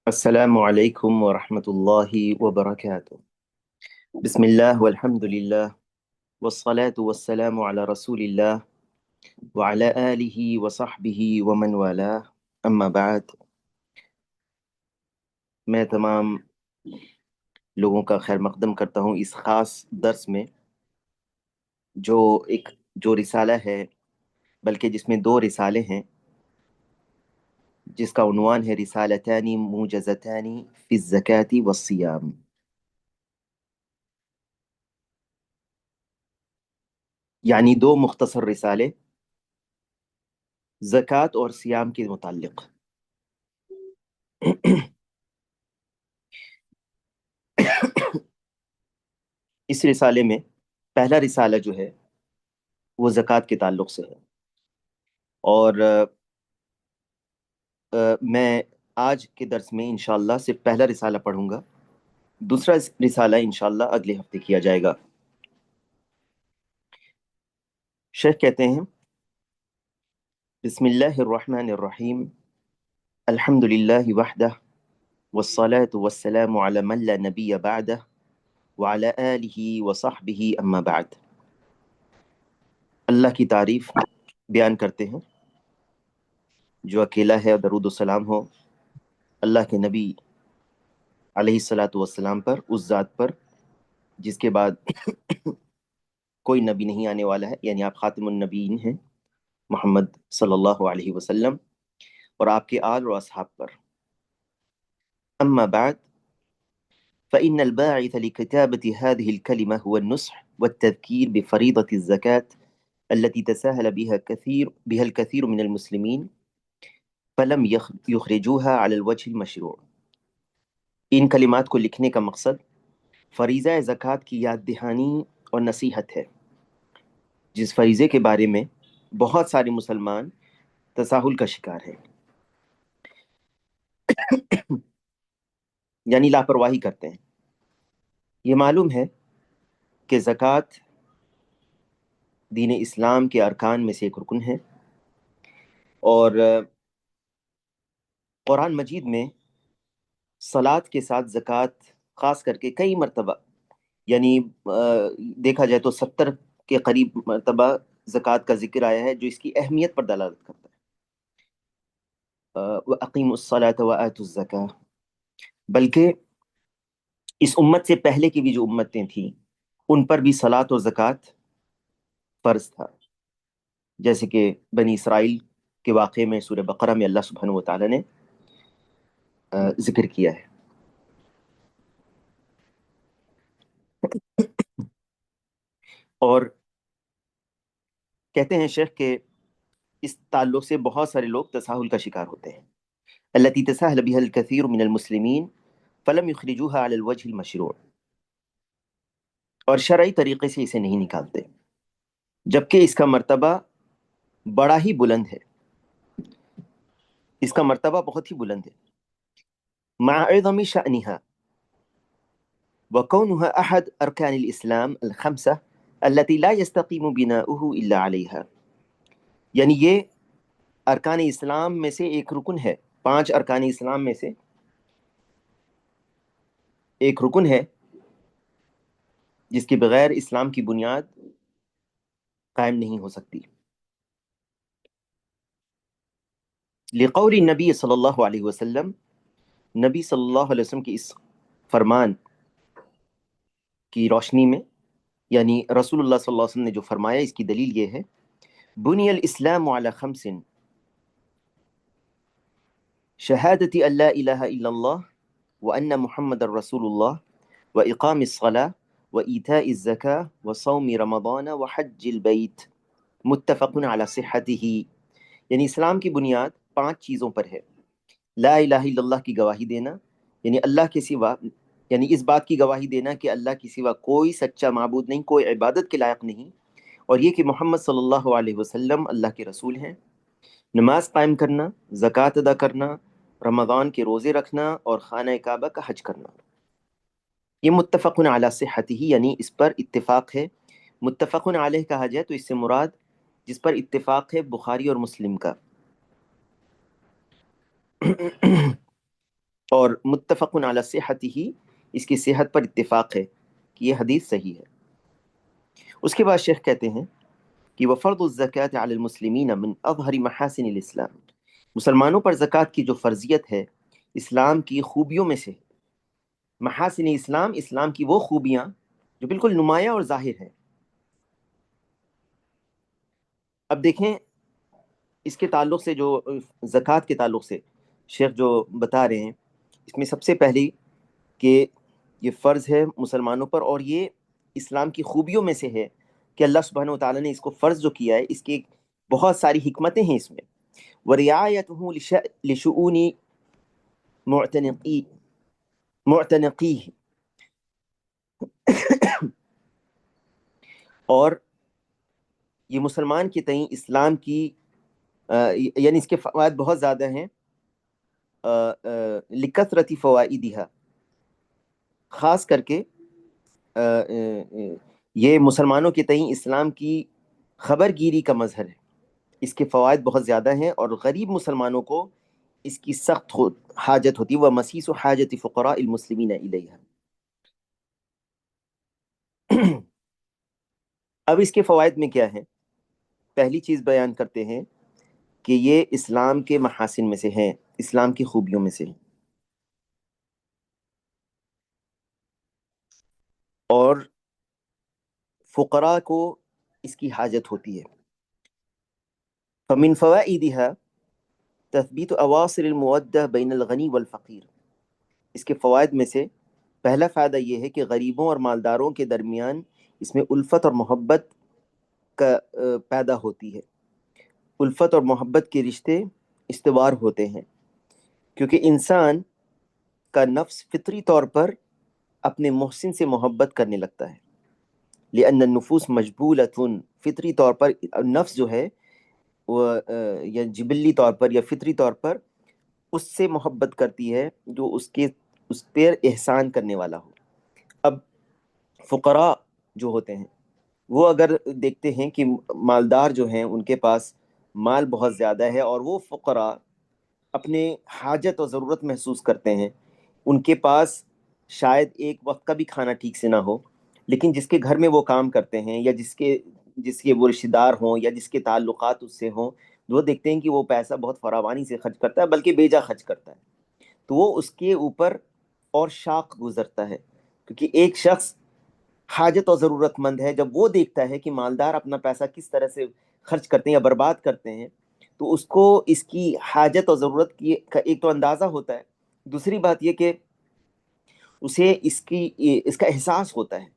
السلام عليكم ورحمة الله وبركاته. بسم الله والحمد لله والصلاة والسلام على رسول الله وعلى آله وصحبه ومن والاه. أما بعد، میں تمام لوگوں کا خیر مقدم کرتا ہوں اس خاص درس میں جو ایک جو رسالہ ہے، بلکہ جس میں دو رسالے ہیں، جس کا عنوان ہے رسالتان موجزتان فی الزکاة والصیام، یعنی دو مختصر رسالے زکوٰۃ اور سیام کے متعلق۔ اس رسالے میں پہلا رسالہ جو ہے وہ زکوٰۃ کے تعلق سے ہے، اور میں آج کے درس میں انشاءاللہ صرف پہلا رسالہ پڑھوں گا، دوسرا رسالہ انشاءاللہ اگلے ہفتے کیا جائے گا۔ شیخ کہتے ہیں: بسم اللہ الرحمن الرحیم، الحمد للہ وحدہ والصلاة والسلام على من لا نبی بعدہ وعلى آلہ وصحبہ اما بعد۔ اللہ کی تعریف بیان کرتے ہیں جو اکیلا ہے، اور درود و سلام ہو اللہ کے نبی علیہ الصلاۃ والسلام پر، اس ذات پر جس کے بعد کوئی نبی نہیں آنے والا ہے، یعنی آپ خاتم النبیین ہیں، محمد صلی اللہ علیہ وسلم، اور آپ کے آل و اصحاب پر۔ اما بعد فإن الباعث لكتابة هذه الكلمة هو النصح والتذكير بفريضة الزكاة التي تساهل بها الكثير من المسلمين فلم يخرجوها على الوجه المشروع۔ ان کلمات کو لکھنے کا مقصد فریضہ زکوٰۃ کی یاد دہانی اور نصیحت ہے، جس فریضے کے بارے میں بہت سارے مسلمان تساہل کا شکار ہیں، یعنی لاپرواہی کرتے ہیں۔ یہ معلوم ہے کہ زکوٰۃ دین اسلام کے ارکان میں سے ایک رکن ہے، اور قرآن مجید میں صلاۃ کے ساتھ زکوٰۃ خاص کر کے کئی مرتبہ، یعنی دیکھا جائے تو 70 کے قریب مرتبہ زکوٰۃ کا ذکر آیا ہے، جو اس کی اہمیت پر دلالت کرتا ہے۔ وَأَقِيمُوا الصَّلَاةَ وَآتُوا الزَّكَاةَ، بلکہ اس امت سے پہلے کی بھی جو امتیں تھیں ان پر بھی صلاۃ اور زکوٰۃ فرض تھا، جیسے کہ بنی اسرائیل کے واقعے میں سورہ بقرہ میں اللہ سبحانہ و تعالیٰ نے ذکر کیا ہے۔ اور کہتے ہیں شیخ کہ اس تعلق سے بہت سارے لوگ تساہل کا شکار ہوتے ہیں۔ التي تساهل بها الكثير من المسلمين فلم يخرجوها على الوجه المشروع، اور شرعی طریقے سے اسے نہیں نکالتے، جبکہ اس کا مرتبہ بڑا ہی بلند ہے، اس کا مرتبہ بہت ہی بلند ہے۔ مع عظم شأنها وكونها أحد أركان الإسلام الخمسة التي لا يستقيم بناؤه إلا عليها، یعنی یہ ارکان اسلام میں سے ایک رکن ہے، 5 ارکان اسلام میں سے ایک رکن ہے جس کے بغیر اسلام کی بنیاد قائم نہیں ہو سکتی۔ لقول النبی صلی اللہ علیہ وسلم، نبی صلی اللہ علیہ وسلم کی اس فرمان کی روشنی میں، یعنی رسول اللہ صلی اللہ علیہ وسلم نے جو فرمایا، اس کی دلیل یہ ہے: بنی الاسلام علی خمس، شہادت ان لا الہ الا اللہ وان محمد رسول اللہ واقام الصلاة وایتاء الزکاة وصوم رمضان وحج البیت، متفق علی صحتہ، یعنی اسلام کی بنیاد 5 چیزوں پر ہے۔ لا الہ الا اللہ کی گواہی دینا، یعنی اللہ کے سوا، یعنی اس بات کی گواہی دینا کہ اللہ کے سوا کوئی سچا معبود نہیں، کوئی عبادت کے لائق نہیں، اور یہ کہ محمد صلی اللہ علیہ وسلم اللہ کے رسول ہیں۔ نماز قائم کرنا، زکوٰۃ ادا کرنا، رمضان کے روزے رکھنا، اور خانہ کعبہ کا حج کرنا۔ یہ متفق علی صحتہ، یعنی اس پر اتفاق ہے۔ متفق علیہ کہا جائے تو اس سے مراد جس پر اتفاق ہے بخاری اور مسلم کا۔ اور متفق علی صحتہ، اس کی صحت پر اتفاق ہے کہ یہ حدیث صحیح ہے۔ اس کے بعد شیخ کہتے ہیں کہ وفرض الزکاة علی المسلمین من اظہر محاسن الاسلام، مسلمانوں پر زکوٰۃ کی جو فرضیت ہے اسلام کی خوبیوں میں سے، محاسن اسلام، اسلام کی وہ خوبیاں جو بالکل نمایاں اور ظاہر ہیں۔ اب دیکھیں اس کے تعلق سے، جو زکوٰۃ کے تعلق سے شیخ جو بتا رہے ہیں، اس میں سب سے پہلی کہ یہ فرض ہے مسلمانوں پر، اور یہ اسلام کی خوبیوں میں سے ہے کہ اللہ سبحانہ وتعالیٰ نے اس کو فرض جو کیا ہے، اس کی بہت ساری حکمتیں ہیں اس میں۔ وَرِعَایَتُهُ لِشُؤُونِ مُعْتَنِقِیہ، اور یہ مسلمان کے تئیں اسلام کی یعنی اس کے فوائد بہت زیادہ ہیں، لِکَثْرَةِ فَوَائِدِہَا، خاص کر کے یہ مسلمانوں کے تئیں اسلام کی خبر گیری کا مظہر ہے، اس کے فوائد بہت زیادہ ہیں، اور غریب مسلمانوں کو اس کی سخت حاجت ہوتی ہے، وَمَسِيسُ حَاجَةِ فُقَرَاءِ الْمُسْلِمِينَ إِلَيْهَا۔ اب اس کے فوائد میں کیا ہے؟ پہلی چیز بیان کرتے ہیں کہ یہ اسلام کے محاسن میں سے ہیں، اسلام کی خوبیوں میں سے ہیں، اور فقراء کو اس کی حاجت ہوتی ہے۔ فمن فوائدها تثبیت اواصر المودہ بین الغنی والفقیر، اس کے فوائد میں سے پہلا فائدہ یہ ہے کہ غریبوں اور مالداروں کے درمیان اس میں الفت اور محبت کا پیدا ہوتی ہے، الفت اور محبت کے رشتے استوار ہوتے ہیں، کیونکہ انسان کا نفس فطری طور پر اپنے محسن سے محبت کرنے لگتا ہے، لأن النفوس مجبولۃ، فطری طور پر نفس جو ہے وہ یا جبلی طور پر یا فطری طور پر اس سے محبت کرتی ہے جو اس پر احسان کرنے والا ہو۔ اب فقراء جو ہوتے ہیں وہ اگر دیکھتے ہیں کہ مالدار جو ہیں ان کے پاس مال بہت زیادہ ہے، اور وہ فقراء اپنے حاجت اور ضرورت محسوس کرتے ہیں، ان کے پاس شاید ایک وقت کا بھی کھانا ٹھیک سے نہ ہو، لیکن جس کے گھر میں وہ کام کرتے ہیں، یا جس کے وہ رشتہ دار ہوں، یا جس کے تعلقات اس سے ہوں، وہ دیکھتے ہیں کہ وہ پیسہ بہت فراوانی سے خرچ کرتا ہے، بلکہ بیجا خرچ کرتا ہے، تو وہ اس کے اوپر اور شاق گزرتا ہے، کیونکہ ایک شخص حاجت اور ضرورت مند ہے، جب وہ دیکھتا ہے کہ مالدار اپنا پیسہ کس طرح سے خرچ کرتے ہیں یا برباد کرتے ہیں، تو اس کو اس کی حاجت اور ضرورت کی کا ایک تو اندازہ ہوتا ہے، دوسری بات یہ کہ اسے اس کا احساس ہوتا ہے،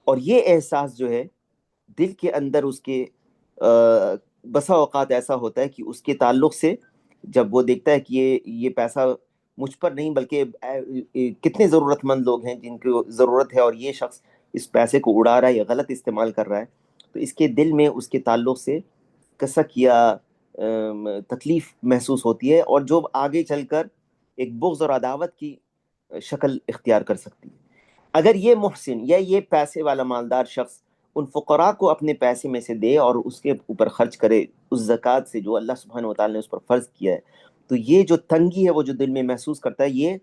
اور یہ احساس جو ہے دل کے اندر اس کے بسا اوقات ایسا ہوتا ہے کہ اس کے تعلق سے جب وہ دیکھتا ہے کہ یہ پیسہ مجھ پر نہیں بلکہ کتنے ضرورت مند لوگ ہیں جن کو ضرورت ہے، اور یہ شخص اس پیسے کو اڑا رہا ہے یا غلط استعمال کر رہا ہے، تو اس کے دل میں اس کے تعلق سے کسک یا تکلیف محسوس ہوتی ہے، اور جو آگے چل کر ایک بغض اور عداوت کی شکل اختیار کر سکتی ہے۔ اگر یہ محسن یا یہ پیسے والا مالدار شخص ان فقراء کو اپنے پیسے میں سے دے اور اس کے اوپر خرچ کرے اس زکوٰۃ سے جو اللہ سبحانہ وتعالی نے اس پر فرض کیا ہے، تو یہ جو تنگی ہے وہ جو دل میں محسوس کرتا ہے، یہ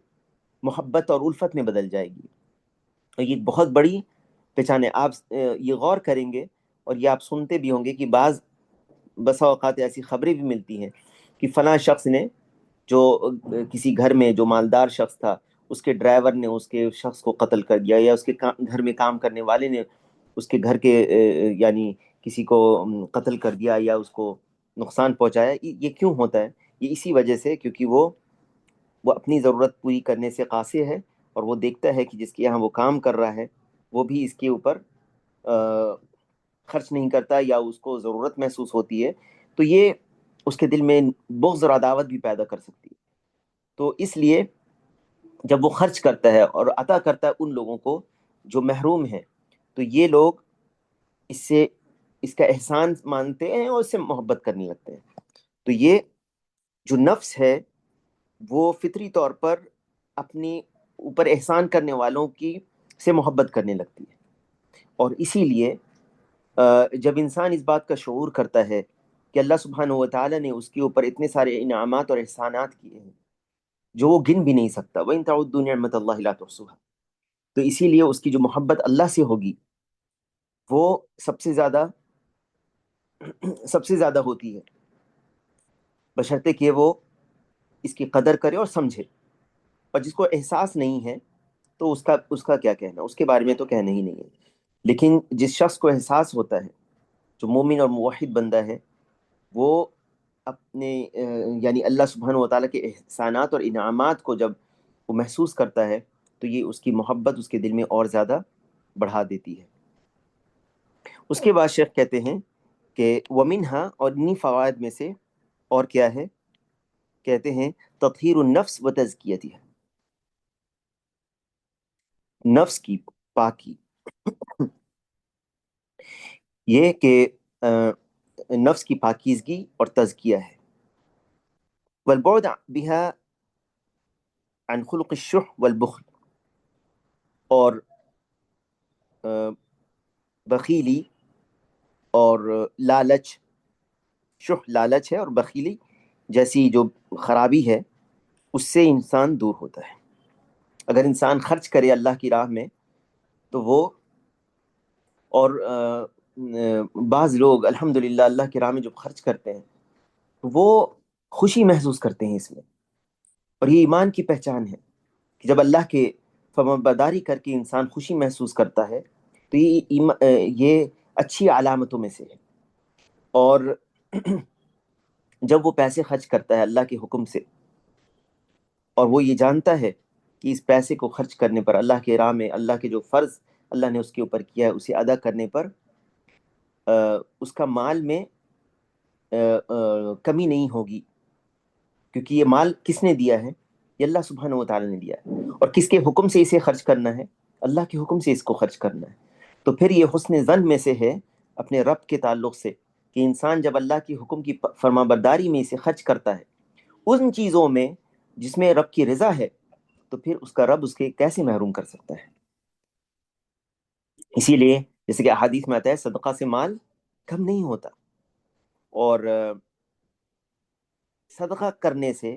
محبت اور الفت میں بدل جائے گی، اور یہ بہت بڑی پہچان ہے۔ آپ یہ غور کریں گے اور یہ آپ سنتے بھی ہوں گے کہ بسا اوقات ایسی خبریں بھی ملتی ہیں کہ فلاں شخص نے جو کسی گھر میں جو مالدار شخص تھا، اس کے ڈرائیور نے اس کے شخص کو قتل کر دیا، یا اس کے گھر میں کام کرنے والے نے اس کے گھر کے یعنی کسی کو قتل کر دیا یا اس کو نقصان پہنچایا۔ یہ کیوں ہوتا ہے؟ یہ اسی وجہ سے کیونکہ وہ اپنی ضرورت پوری کرنے سے قاصر ہے، اور وہ دیکھتا ہے کہ جس کے یہاں وہ کام کر رہا ہے وہ بھی اس کے اوپر خرچ نہیں کرتا یا اس کو ضرورت محسوس ہوتی ہے، تو یہ اس کے دل میں بغض اور عداوت بھی پیدا کر سکتی ہے۔ تو اس لیے جب وہ خرچ کرتا ہے اور عطا کرتا ہے ان لوگوں کو جو محروم ہیں، تو یہ لوگ اس کا احسان مانتے ہیں اور اس سے محبت کرنے لگتے ہیں۔ تو یہ جو نفس ہے وہ فطری طور پر اپنی اوپر احسان کرنے والوں کی سے محبت کرنے لگتی ہے، اور اسی لیے جب انسان اس بات کا شعور کرتا ہے کہ اللہ سبحانہ و تعالیٰ نے اس کے اوپر اتنے سارے انعامات اور احسانات کیے ہیں، جو وہ گن بھی نہیں سکتا. وَإِن تَعُدُّوا نِعْمَةَ اللَّهِ لَا تُحْصُوهَا. تو اسی لیے اس کی جو محبت اللہ سے ہوگی وہ سب سے زیادہ ہوتی ہے، بشرطے کہ وہ اس کی قدر کرے اور سمجھے. اور جس کو احساس نہیں ہے تو اس کا کیا کہنا، اس کے بارے میں تو کہنا ہی نہیں ہے. لیکن جس شخص کو احساس ہوتا ہے، جو مومن اور موحد بندہ ہے، وہ اپنے یعنی اللہ سبحانہ و تعالیٰ کے احسانات اور انعامات کو جب وہ محسوس کرتا ہے تو یہ اس کی محبت اس کے دل میں اور زیادہ بڑھا دیتی ہے. اس کے بعد شیخ کہتے ہیں کہ ومنہا، اور انہی فوائد میں سے اور کیا ہے، کہتے ہیں تطہیر النفس و تزکیتها، نفس کی پاکی. یہ کہ نفس کی پاکیزگی اور تزکیہ ہے. والبعد بها عن خلق الشح والبخل، اور بخیلی اور لالچ، شح لالچ ہے اور بخیلی جیسی جو خرابی ہے اس سے انسان دور ہوتا ہے. اگر انسان خرچ کرے اللہ کی راہ میں تو وہ، اور بعض لوگ الحمدللہ اللہ کی راہ میں جو خرچ کرتے ہیں تو وہ خوشی محسوس کرتے ہیں اس میں. اور یہ ایمان کی پہچان ہے کہ جب اللہ کے فرمانبرداری کر کے انسان خوشی محسوس کرتا ہے تو یہ اچھی علامتوں میں سے ہے. اور جب وہ پیسے خرچ کرتا ہے اللہ کے حکم سے اور وہ یہ جانتا ہے کہ اس پیسے کو خرچ کرنے پر اللہ کے راہ میں اللہ کے جو فرض اللہ نے اس کے اوپر کیا ہے اسے ادا کرنے پر اس کا مال میں کمی نہیں ہوگی، کیونکہ یہ مال کس نے دیا ہے؟ یہ اللہ سبحانہ و تعالی نے دیا ہے. اور کس کے حکم سے اسے خرچ کرنا ہے؟ اللہ کے حکم سے اس کو خرچ کرنا ہے. تو پھر یہ حسن ظن میں سے ہے اپنے رب کے تعلق سے کہ انسان جب اللہ کی حکم کی فرما برداری میں اسے خرچ کرتا ہے ان چیزوں میں جس میں رب کی رضا ہے، تو پھر اس کا رب اس کے کیسے محروم کر سکتا ہے. اسی لیے جیسے کہ احادیث میں آتا ہے صدقہ سے مال کم نہیں ہوتا، اور صدقہ کرنے سے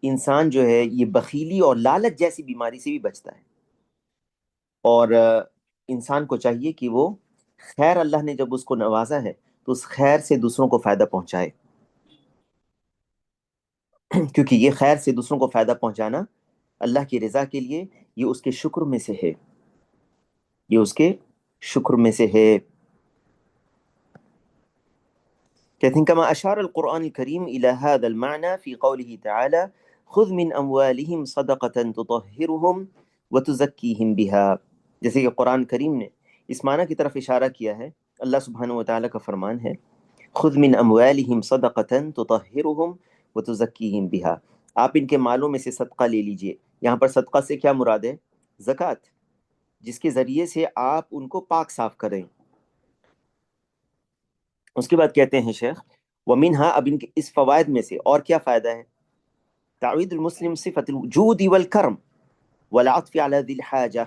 انسان جو ہے یہ بخیلی اور لالچ جیسی بیماری سے بھی بچتا ہے. اور انسان کو چاہیے کہ وہ خیر، اللہ نے جب اس کو نوازا ہے تو اس خیر سے دوسروں کو فائدہ پہنچائے، کیونکہ یہ خیر سے دوسروں کو فائدہ پہنچانا اللہ کی رضا کے لیے یہ اس کے شکر میں سے ہے، یہ اس کے شکر میں سے ہے. کہتے ہیں كما اشار القرآن الكريم الى هذا المعنى في قوله تعالى خذ من اموالهم صدقة تطهرهم وتزكيهم بها. جیسے کہ قرآن کریم نے اس معنی کی طرف اشارہ کیا ہے. اللہ سبحانہ و تعالیٰ کا فرمان ہے خذ من اموالهم صدقة تطهرهم وتزكيهم بها، آپ ان کے مالوں میں سے صدقہ لے لیجئے. یہاں پر صدقہ سے کیا مراد ہے؟ زکوٰۃ، جس کے ذریعے سے آپ ان کو پاک صاف کریں. اس کے بعد کہتے ہیں شیخ ومنہا، اب ان کے اس فوائد میں سے اور کیا فائدہ ہے؟ تعوید المسلم صفت الجود والکرم والعطف علی ذی الحاجہ،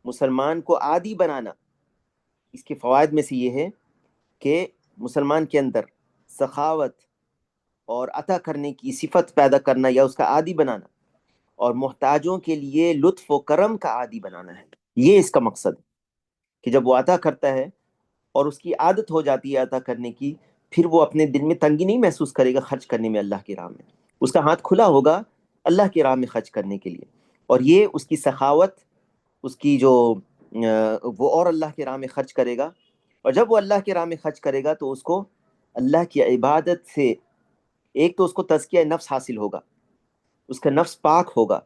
مسلمان کو عادی بنانا. اس کے فوائد میں سے یہ ہے کہ مسلمان کے اندر سخاوت اور عطا کرنے کی صفت پیدا کرنا یا اس کا عادی بنانا، اور محتاجوں کے لیے لطف و کرم کا عادی بنانا ہے. یہ اس کا مقصد ہے کہ جب وہ عطا کرتا ہے اور اس کی عادت ہو جاتی ہے عطا کرنے کی، پھر وہ اپنے دل میں تنگی نہیں محسوس کرے گا خرچ کرنے میں اللہ کی راہ میں. اس کا ہاتھ کھلا ہوگا اللہ کی راہ میں خرچ کرنے کے لیے. اور یہ اس کی سخاوت، اس کی جو وہ اور اللہ کی راہ میں خرچ کرے گا. اور جب وہ اللہ کی راہ میں خرچ کرے گا تو اس کو اللہ کی عبادت سے ایک تو اس کو تزکیہ نفس حاصل ہوگا، اس کا نفس پاک ہوگا،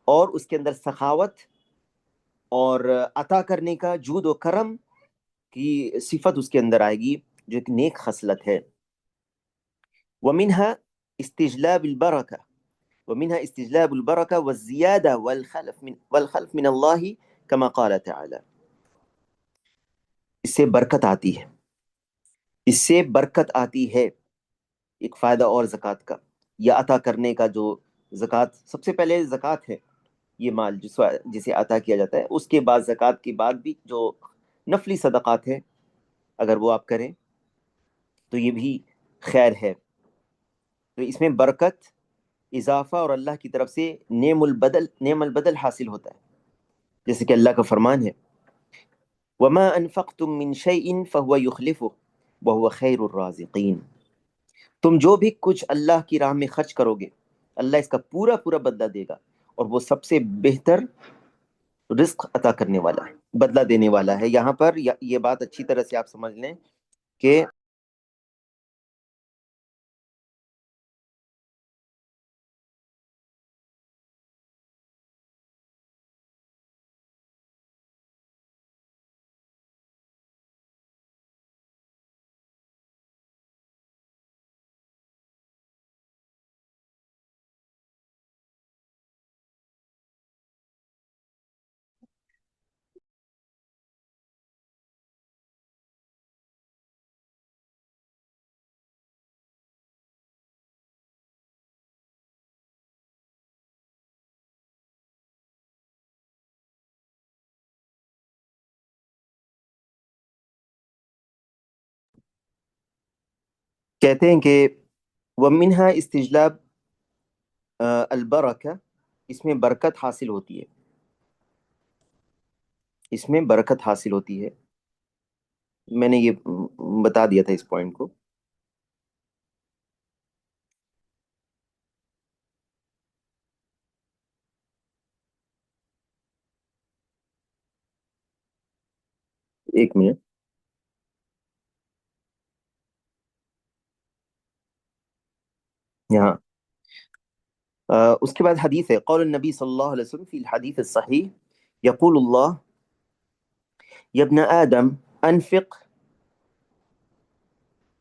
اور اس کے اندر سخاوت اور عطا کرنے کا جود و کرم کی صفت اس کے اندر آئے گی جو ایک نیک خصلت ہے. ومنها استجلاب البرکہ، ومنها استجلاب البرکہ والزیادہ والخلف من اللہ كما قال تعالی. اس سے برکت آتی ہے، اس سے برکت آتی ہے. ایک فائدہ اور زکوٰۃ کا یا عطا کرنے کا، جو زکوٰۃ سب سے پہلے زکوٰۃ ہے، یہ مال جسے عطا کیا جاتا ہے. اس کے بعد زکوٰۃ کے بعد بھی جو نفلی صدقات ہیں اگر وہ آپ کریں تو یہ بھی خیر ہے. تو اس میں برکت اضافہ اور اللہ کی طرف سے نعم البدل حاصل ہوتا ہے، جیسے کہ اللہ کا فرمان ہے وما انفقتم من شيء فهو يخلفه وهو خير الرازقين، تم جو بھی کچھ اللہ کی راہ میں خرچ کرو گے اللہ اس کا پورا پورا بدلہ دے گا، اور وہ سب سے بہتر رزق عطا کرنے والا ہے، بدلہ دینے والا ہے۔ یہاں پر یہ بات اچھی طرح سے آپ سمجھ لیں کہ کہتے ہیں کہ وَمِنْهَا استجلاب البرکہ، اس میں برکت حاصل ہوتی ہے، اس میں برکت حاصل ہوتی ہے۔ میں نے یہ بتا دیا تھا اس پوائنٹ کو۔ ایک منٹ، یہاں اس کے بعد حدیث ہے قول النبی صلی اللہ علیہ وسلم فی الحدیث الصحیح یقول اللہ یا ابن آدم انفق،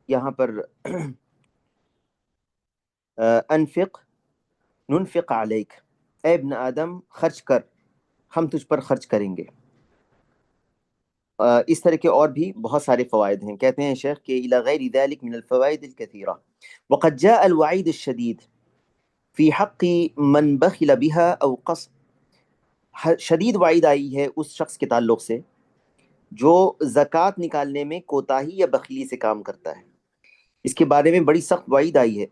یہاں پر انفق ننفق علیک، اے ابن آدم خرچ کر، ہم تجھ پر خرچ کریں گے۔ اس طرح کے اور بھی بہت سارے فوائد ہیں۔ کہتے ہیں شیخ کہ إلى غير ذلك من الفوائد الكثيرة وقد جاء الوعيد الشديد في حق من بخل بها أو قص، شدید وعید آئی ہے اس شخص کے تعلق سے جو زکوٰۃ نکالنے میں کوتاہی یا بخیلی سے کام کرتا ہے، اس کے بارے میں بڑی سخت وعید آئی ہے۔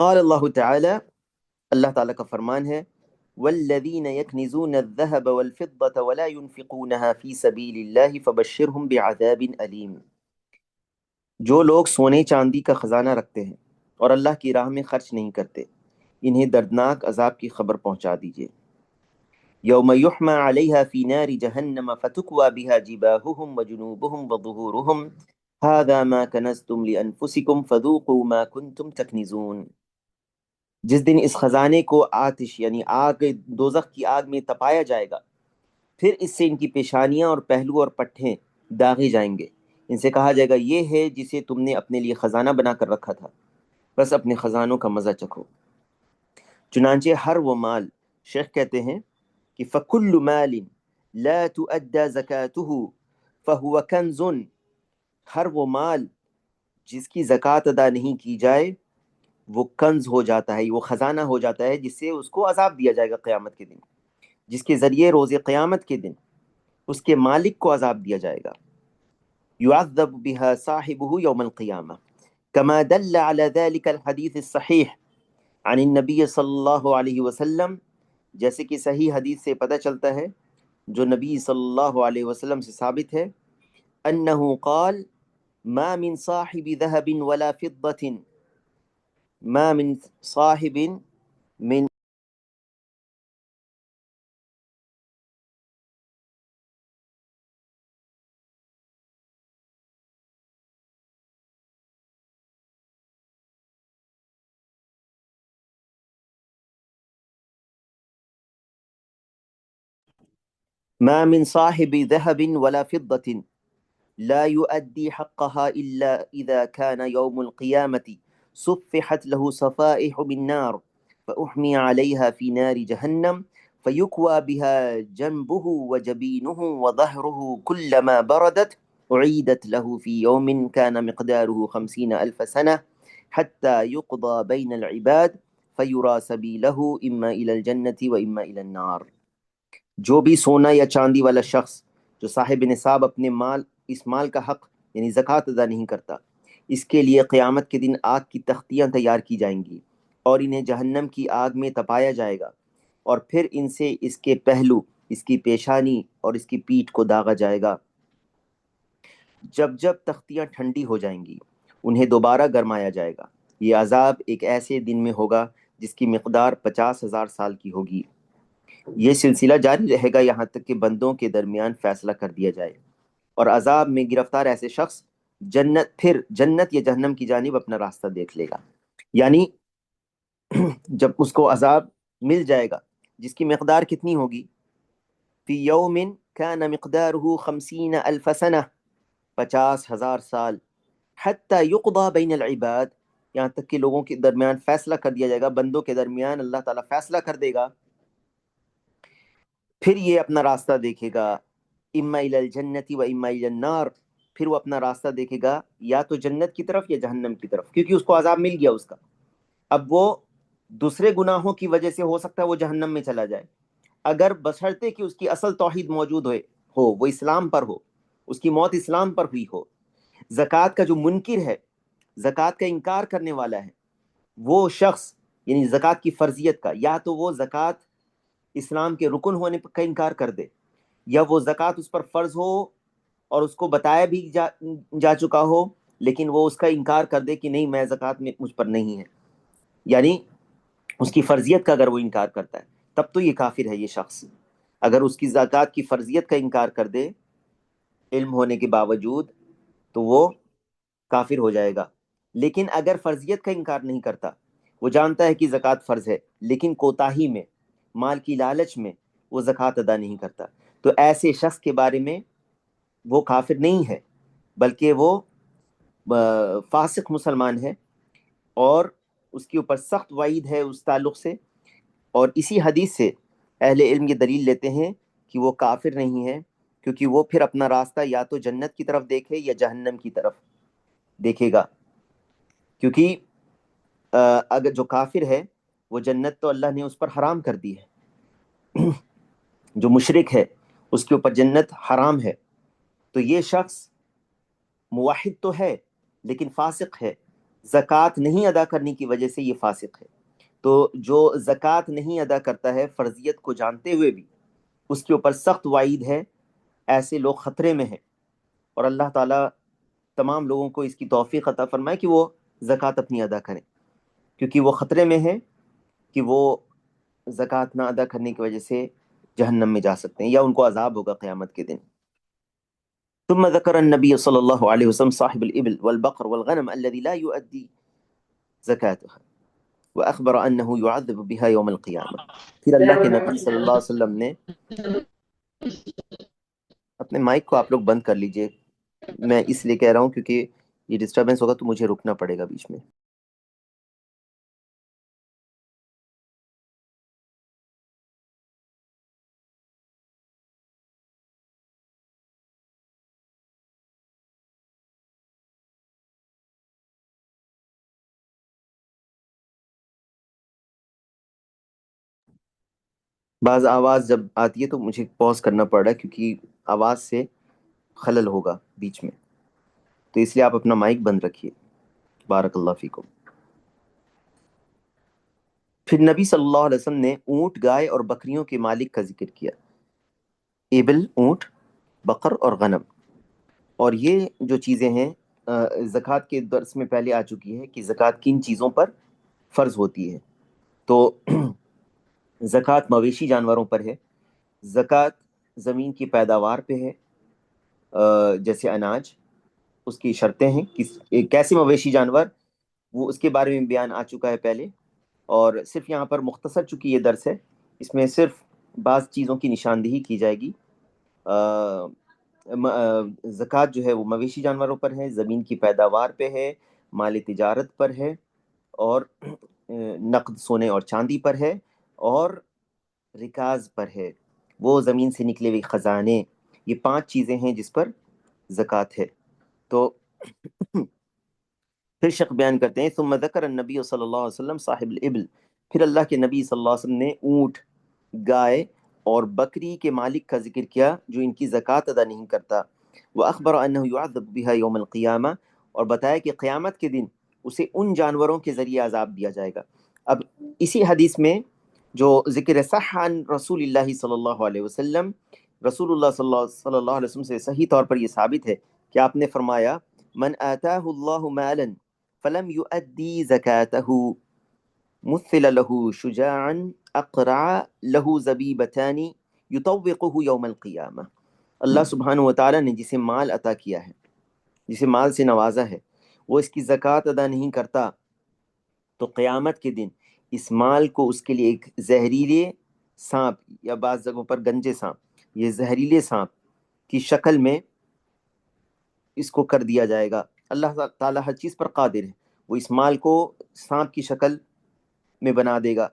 قال اللہ تعالی، اللہ تعالیٰ کا فرمان ہے والذین یکنزون الذهب والفضة ولا ينفقونها في سبیل اللہ فبشرهم بعذاب علیم، جو لوگ سونے چاندی کا خزانہ رکھتے ہیں اور اللہ کی راہ میں خرچ نہیں کرتے، انہیں دردناک عذاب کی خبر پہنچا دیجئے۔ یوم یحمى علیہا فی نار جہنم فتکوی بها جباہہم وجنوبہم وظہورہم هذا ما کنزتم لانفسکم فذوقوا ما کنتم تکنزون، جس دن اس خزانے کو آتش یعنی آگ دوزخ کی آگ میں تپایا جائے گا، پھر اس سے ان کی پیشانیاں اور پہلو اور پٹھیں داغے جائیں گے، ان سے کہا جائے گا یہ ہے جسے تم نے اپنے لیے خزانہ بنا کر رکھا تھا، بس اپنے خزانوں کا مزہ چکھو۔ چنانچہ ہر وہ مال، شیخ کہتے ہیں کہ فَكُلُّ مَالٍ لَا تُؤَدَّى زَكَاتُهُ فَهُوَ كَنْزٌ، ہر وہ مال جس کی زکوٰۃ ادا نہیں کی جائے وہ کنز ہو جاتا ہے، وہ خزانہ ہو جاتا ہے جس سے اس کو عذاب دیا جائے گا قیامت کے دن، جس کے ذریعے روز قیامت کے دن اس کے مالک کو عذاب دیا جائے گا۔ يعذب بها صاحبه يوم القيامة كما دل على ذلك الحديث الصحيح عن النبي صلی اللہ علیہ وسلم، جیسے کہ صحیح حدیث سے پتہ چلتا ہے جو نبی صلی اللہ علیہ وسلم سے ثابت ہے، انه قال ما من صاحب ذهب ولا فضة، ما من صاحب من ما من صاحب ذهب ولا فضة لا يؤدي حقها إلا إذا كان يوم القيامة صفحت له صفائح من نار فأحمي عليها في نار جهنم فيكوى بها جنبه وجبينه وظهره كلما بردت أعيدت له في يوم كان مقداره 50,000 سنة حتى يقضى بين العباد فيرى سبيله إما إلى الجنة وإما إلى النار۔ جو بھی سونا یا چاندی والا شخص جو صاحب نصاب اپنے مال اس مال کا حق یعنی زکوٰۃ ادا نہیں کرتا، اس کے لیے قیامت کے دن آگ کی تختیاں تیار کی جائیں گی اور انہیں جہنم کی آگ میں تپایا جائے گا، اور پھر ان سے اس کے پہلو، اس کی پیشانی اور اس کی پیٹھ کو داغا جائے گا۔ جب جب تختیاں ٹھنڈی ہو جائیں گی انہیں دوبارہ گرمایا جائے گا۔ یہ عذاب ایک ایسے دن میں ہوگا جس کی مقدار 50,000 سال کی ہوگی۔ یہ سلسلہ جاری رہے گا یہاں تک کہ بندوں کے درمیان فیصلہ کر دیا جائے، اور عذاب میں گرفتار ایسے شخص پھر جنت یا جہنم کی جانب اپنا راستہ دیکھ لے گا۔ یعنی جب اس کو عذاب مل جائے گا جس کی مقدار کتنی ہوگی، فی یوم کان مقدارہ 50,000 سنہ، 50,000 سال، حتی یقضى بین العباد، یہاں تک کہ لوگوں کے درمیان فیصلہ کر دیا جائے گا، بندوں کے درمیان اللہ تعالیٰ فیصلہ کر دے گا۔ پھر یہ اپنا راستہ دیکھے گا، اما الی الجنت و اما الی النار، پھر وہ اپنا راستہ دیکھے گا یا تو جنت کی طرف یا جہنم کی طرف، کیونکہ اس کو عذاب مل گیا اس کا۔ اب وہ دوسرے گناہوں کی وجہ سے ہو سکتا ہے وہ جہنم میں چلا جائے، اگر بشرطے کہ اس کی اصل توحید موجود ہو، وہ اسلام پر ہو، اس کی موت اسلام پر ہوئی ہو۔ زکوٰۃ کا جو منکر ہے، زکوٰۃ کا انکار کرنے والا ہے، وہ شخص یعنی زکوٰۃ کی فرضیت کا، یا تو وہ زکوٰۃ اسلام کے رکن ہونے کا انکار کر دے، یا وہ زکوٰۃ اس پر فرض ہو اور اس کو بتایا بھی جا چکا ہو لیکن وہ اس کا انکار کر دے کہ نہیں، میں زکوٰۃ میں مجھ پر نہیں ہے، یعنی اس کی فرضیت کا اگر وہ انکار کرتا ہے تب تو یہ کافر ہے یہ شخص۔ اگر اس کی زکوٰۃ کی فرضیت کا انکار کر دے علم ہونے کے باوجود تو وہ کافر ہو جائے گا۔ لیکن اگر فرضیت کا انکار نہیں کرتا، وہ جانتا ہے کہ زکوٰۃ فرض ہے لیکن کوتاہی میں، مال کی لالچ میں وہ زکوٰۃ ادا نہیں کرتا، تو ایسے شخص کے بارے میں وہ کافر نہیں ہے بلکہ وہ فاسق مسلمان ہے، اور اس کے اوپر سخت وعید ہے اس تعلق سے۔ اور اسی حدیث سے اہل علم یہ دلیل لیتے ہیں کہ وہ کافر نہیں ہے، کیونکہ وہ پھر اپنا راستہ یا تو جنت کی طرف دیکھے یا جہنم کی طرف دیکھے گا، کیونکہ اگر جو کافر ہے وہ جنت تو اللہ نے اس پر حرام کر دی ہے، جو مشرک ہے اس کے اوپر جنت حرام ہے، تو یہ شخص موحد تو ہے لیکن فاسق ہے، زکوٰۃ نہیں ادا کرنے کی وجہ سے یہ فاسق ہے۔ تو جو زکوٰۃ نہیں ادا کرتا ہے فرضیت کو جانتے ہوئے بھی، اس کے اوپر سخت وعید ہے، ایسے لوگ خطرے میں ہیں، اور اللہ تعالیٰ تمام لوگوں کو اس کی توفیق عطا فرمائے کہ وہ زکوٰۃ اپنی ادا کریں، کیونکہ وہ خطرے میں ہیں کہ وہ زکوٰۃ نہ ادا کرنے کی وجہ سے جہنم میں جا سکتے ہیں یا ان کو عذاب ہوگا قیامت کے دن۔ ثم ذكر النبي صلى الله عليه وسلم صاحب الإبل والبقر والغنم الذي لا يؤدي زكاتها وأخبر أنه يعذب بها يوم القيامة۔ پھر اللہ کے نبی صلی اللہ علیہ وسلم نے، اپنے مائک کو آپ لوگ بند کر لیجئے، میں اس لیے کہہ رہا ہوں کیونکہ یہ ڈسٹربنس ہوگا تو مجھے رکنا پڑے گا بیچ میں۔ بعض آواز جب آتی ہے تو مجھے پاز کرنا پڑ رہا ہے کیونکہ آواز سے خلل ہوگا بیچ میں، تو اس لیے آپ اپنا مائک بند رکھیے۔ بارک اللہ فیکم۔ پھر نبی صلی اللہ علیہ وسلم نے اونٹ، گائے اور بکریوں کے مالک کا ذکر کیا، ایبل اونٹ، بقر اور غنم، اور یہ جو چیزیں ہیں زکوٰۃ کے درس میں پہلے آ چکی ہے کہ زکوٰۃ کن چیزوں پر فرض ہوتی ہے۔ تو زکوٰۃ مویشی جانوروں پر ہے، زکوٰۃ زمین کی پیداوار پہ ہے، جیسے اناج، اس کی شرطیں ہیں، کیسے مویشی جانور، وہ اس کے بارے میں بیان آ چکا ہے پہلے، اور صرف یہاں پر مختصر چونکہ یہ درس ہے، اس میں صرف بعض چیزوں کی نشاندہی کی جائے گی۔ زکوٰۃ جو ہے وہ مویشی جانوروں پر ہے، زمین کی پیداوار پہ ہے، مال تجارت پر ہے، اور نقد سونے اور چاندی پر ہے، اور رکاز پر ہے، وہ زمین سے نکلے ہوئے خزانے، یہ 5 چیزیں ہیں جس پر زکوٰۃ ہے۔ تو پھر شق بیان کرتے ہیں، ثم ذکر النبی صلی اللہ علیہ وسلم صاحب الابل، پھر اللہ کے نبی صلی اللہ علیہ وسلم نے اونٹ، گائے اور بکری کے مالک کا ذکر کیا جو ان کی زکوٰۃ ادا نہیں کرتا، وَأَخْبَرَ أَنَّهُ يُعَذَّبُ بِهَا يَوْمَ الْقِيَامَةِ، اور بتایا کہ قیامت کے دن اسے ان جانوروں کے ذریعے عذاب دیا جائے گا۔ اب اسی حدیث میں جو ذکر صح عن رسول اللہ صلی اللہ علیہ وسلم، رسول اللہ صلی اللہ علیہ وسلم سے صحیح طور پر یہ ثابت ہے کہ آپ نے فرمایا من آتاہ اللہ مالا فلم یؤدی زکاتہ مثل له شجاعا اقرع له زبیبتان یطوقہ یوم القیامہ۔ اللہ سبحانہ وتعالیٰ نے جسے مال عطا کیا ہے، جسے مال سے نوازا ہے، وہ اس کی زکوٰۃ ادا نہیں کرتا تو قیامت کے دن اس مال کو اس کے لیے ایک زہریلے سانپ یا بعض جگہوں پر گنجے سانپ، یہ زہریلے سانپ کی شکل میں اس کو کر دیا جائے گا۔ اللہ تعالیٰ ہر چیز پر قادر ہے، وہ اس مال کو سانپ کی شکل میں بنا دے گا،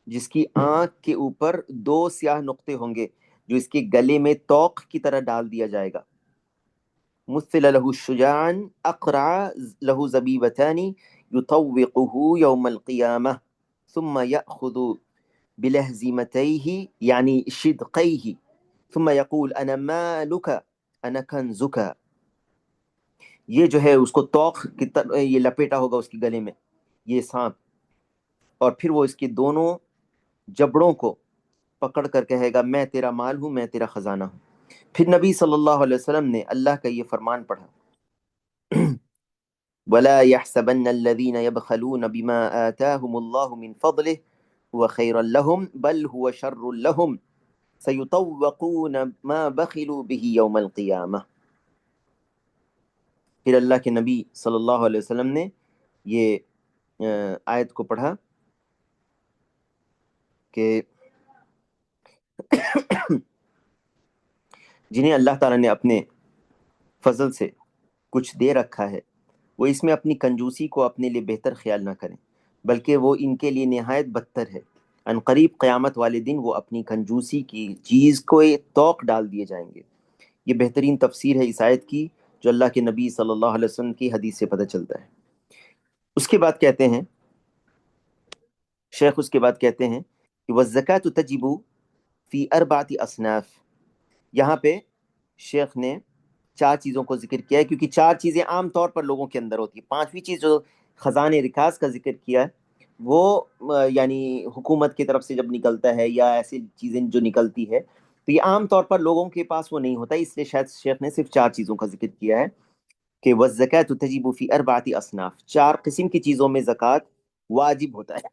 جس کی آنکھ کے اوپر 2 سیاہ نقطے ہوں گے جو اس کے گلے میں توق کی طرح ڈال دیا جائے گا۔ مثل له شجاعا اقرع له زبیبتان یطوقه یوم القیامہ ثم یأخذ بلہزیمتیہ یعنی شدقیہ ثم یقول انا مالک انا کنزک۔ یہ جو ہے اس کو توق کی طرح یہ لپیٹا ہوگا اس کے گلے میں یہ سانپ، اور پھر وہ اس کے دونوں جبڑوں کو پکڑ کر کہے گا میں تیرا مال ہوں، میں تیرا خزانہ ہوں۔ پھر نبی صلی اللہ علیہ وسلم نے اللہ کا یہ فرمان پڑھا وَلَا يَحْسَبَنَّ الَّذِينَ يَبْخَلُونَ بِمَا آتَاهُمُ اللَّهُ مِنْ فَضْلِهِ هُوَ خَيْرًا لَهُمْ بَلْ هُوَ شَرٌّ لَهُمْ سَيُطَوَّقُونَ مَا بَخِلُوا بِهِ يَوْمَ الْقِيَامَةِ۔ پھر اللہ کے نبی صلی اللہ علیہ وسلم نے یہ آیت کو پڑھا کہ جنہیں اللہ تعالیٰ نے اپنے فضل سے کچھ دے رکھا ہے وہ اس میں اپنی کنجوسی کو اپنے لیے بہتر خیال نہ کریں، بلکہ وہ ان کے لیے نہایت بدتر ہے۔ ان قریب قیامت والے دن وہ اپنی کنجوسی کی چیز کو توق ڈال دیے جائیں گے۔ یہ بہترین تفسیر ہے اس آیت کی جو اللہ کے نبی صلی اللہ علیہ وسلم کی حدیث سے پتہ چلتا ہے۔ اس کے بعد کہتے ہیں شیخ، اس کے بعد کہتے ہیں کہ وَالزَّكَاةُ تَجِبُ فِي أَرْبَعَةِ أَصْنَافٍ۔ یہاں پہ شیخ نے 4 چیزوں کو ذکر کیا ہے، کیونکہ 4 چیزیں عام طور پر لوگوں کے اندر ہوتی ہیں۔ 5ویں چیز جو خزانے رکاز کا ذکر کیا ہے وہ یعنی حکومت کی طرف سے جب نکلتا ہے یا ایسی چیزیں جو نکلتی ہے تو یہ عام طور پر لوگوں کے پاس وہ نہیں ہوتا، اس لیے شاید شیخ نے صرف 4 چیزوں کا ذکر کیا ہے کہ وَالزَّكَاةُ تَجِبُ فِي أَرْبَعَةِ أَصْنَافٍ، 4 قسم کی چیزوں میں زکوٰۃ واجب ہوتا ہے۔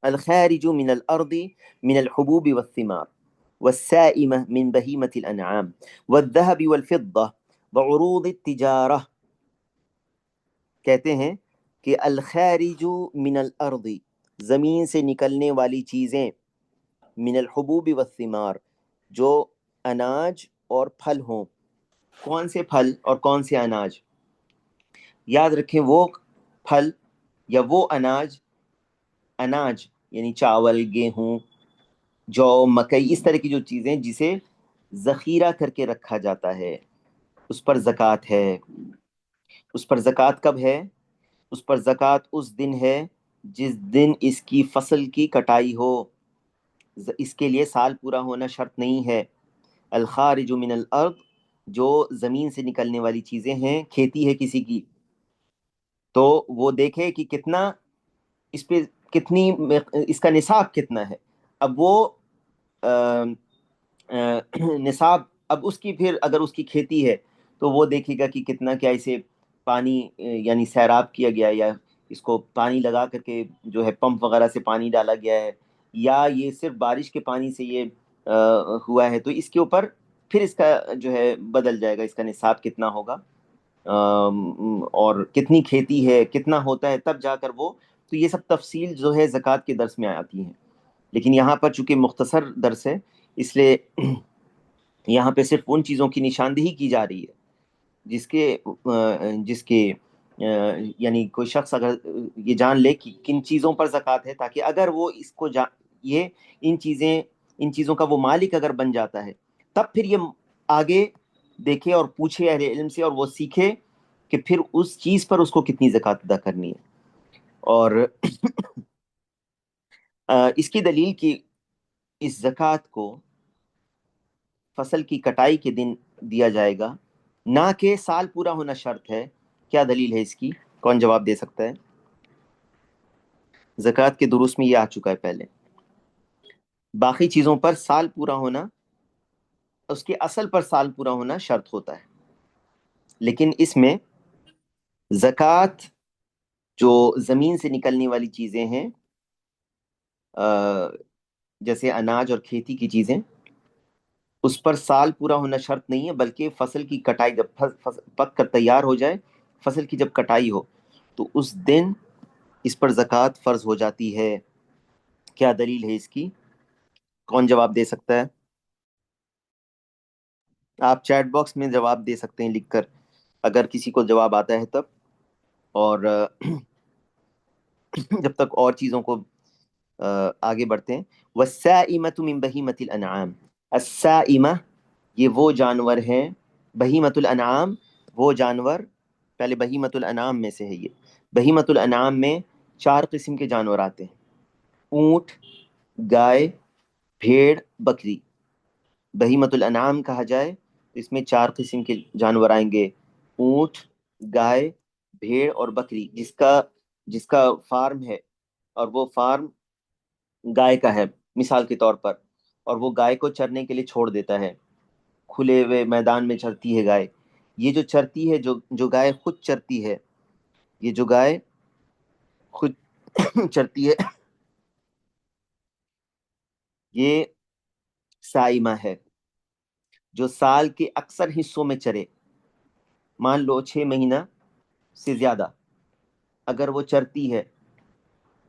الخارج من الارض من الحبوب والثمار والسائمة من بهيمة الأنعام والذهب والفضة وعروض التجارة۔ کہتے ہیں کہ الخارج من الارض، زمین سے نکلنے والی چیزیں، من الحبوب والثمار، جو اناج اور پھل ہوں۔ کون سے پھل اور کون سے اناج؟ یاد رکھیں وہ پھل یا وہ اناج یعنی چاول، گیہوں، جو، مکئی، اس طرح کی جو چیزیں جسے ذخیرہ کر کے رکھا جاتا ہے اس پر زکوٰۃ ہے۔ اس پر زکوٰۃ کب ہے؟ اس پر زکوٰۃ اس دن ہے جس دن اس کی فصل کی کٹائی ہو، اس کے لیے سال پورا ہونا شرط نہیں ہے۔ الخارج من الارض، جو زمین سے نکلنے والی چیزیں ہیں، کھیتی ہے کسی کی تو وہ دیکھے کہ کتنا اس پہ کتنی اس کا نصاب کتنا ہے۔ اب وہ نصاب، اب اس کی پھر اگر اس کی کھیتی ہے تو وہ دیکھے گا کہ کتنا کیا اسے پانی یعنی سیراب کیا گیا، یا اس کو پانی لگا کر کے جو ہے پمپ وغیرہ سے پانی ڈالا گیا ہے، یا یہ صرف بارش کے پانی سے یہ ہوا ہے، تو اس کے اوپر پھر اس کا جو ہے بدل جائے گا، اس کا نصاب کتنا ہوگا اور کتنی کھیتی ہے، کتنا ہوتا ہے، تب جا کر وہ، تو یہ سب تفصیل جو ہے زکوٰۃ کے درس میں آتی ہیں۔ لیکن یہاں پر چونکہ مختصر درس ہے اس لیے یہاں پہ صرف ان چیزوں کی نشاندہی کی جا رہی ہے جس کے یعنی کوئی شخص اگر یہ جان لے کہ کن چیزوں پر زکوٰۃ ہے، تاکہ اگر وہ اس کو یہ ان چیزوں کا وہ مالک اگر بن جاتا ہے تب پھر یہ آگے دیکھے اور پوچھے اہل علم سے، اور وہ سیکھے کہ پھر اس چیز پر اس کو کتنی زکوٰۃ ادا کرنی ہے۔ اور اس کی دلیل کی اس زکوٰۃ کو فصل کی کٹائی کے دن دیا جائے گا، نہ کہ سال پورا ہونا شرط ہے. کیا دلیل ہے اس کی؟ کون جواب دے سکتا ہے؟ زکوٰۃ کے دروس میں یہ آ چکا ہے پہلے. باقی چیزوں پر سال پورا ہونا، اس کے اصل پر سال پورا ہونا شرط ہوتا ہے، لیکن اس میں زکوٰۃ جو زمین سے نکلنے والی چیزیں ہیں، جیسے اناج اور کھیتی کی چیزیں، اس پر سال پورا ہونا شرط نہیں ہے، بلکہ فصل کی کٹائی جب پک کر تیار ہو جائے، فصل کی جب کٹائی ہو تو اس دن اس پر زکوٰۃ فرض ہو جاتی ہے. کیا دلیل ہے اس کی؟ کون جواب دے سکتا ہے؟ آپ چیٹ باکس میں جواب دے سکتے ہیں لکھ کر، اگر کسی کو جواب آتا ہے تب. اور جب تک اور چیزوں کو آگے بڑھتے ہیں. وَالسَّائِمَةُ مِن بَهِيمَةِ الْأَنْعَامِ، السائمہ یہ وہ جانور ہیں، بہیمۃ الانعام وہ جانور، پہلے بہیمۃ الانعام میں سے ہے یہ. بہیمۃ الانعام میں 4 قسم کے جانور آتے ہیں: اونٹ، گائے، بھیڑ، بکری. بہیمۃ الانعام کہا جائے تو اس میں 4 قسم کے جانور آئیں گے: اونٹ، گائے، بھیڑ اور بکری. جس کا فارم ہے، اور وہ فارم گائے کا ہے مثال کے طور پر، اور وہ گائے کو چرنے کے لیے چھوڑ دیتا ہے، کھلے ہوئے میدان میں چرتی ہے گائے. یہ جو چرتی ہے، جو گائے خود چرتی ہے، یہ جو گائے خود چرتی ہے، یہ سائمہ ہے. جو سال کے اکثر حصوں میں چرے، مان لو 6 مہینہ سے زیادہ اگر وہ چرتی ہے،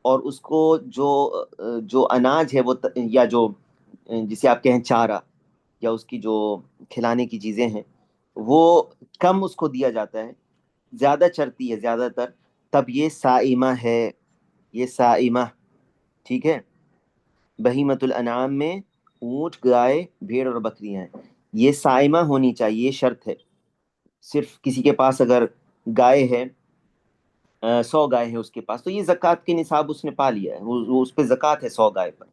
اور اس کو جو اناج ہے وہ یا جو جسے آپ کہیں چارہ، یا اس کی جو کھلانے کی چیزیں ہیں، وہ کم اس کو دیا جاتا ہے، زیادہ چرتی ہے زیادہ تر، تب یہ سائمہ ہے. یہ سائمہ، ٹھیک ہے. بہیمۃ الانعام میں اونٹ، گائے، بھیڑ اور بکریاں ہیں. یہ سائمہ ہونی چاہیے، یہ شرط ہے. صرف کسی کے پاس اگر گائے ہے، 100 گائے ہے اس کے پاس، تو یہ زکوٰۃ کے نصاب اس نے پا لیا ہے، وہ اس پہ زکوٰۃ ہے 100 گائے پر.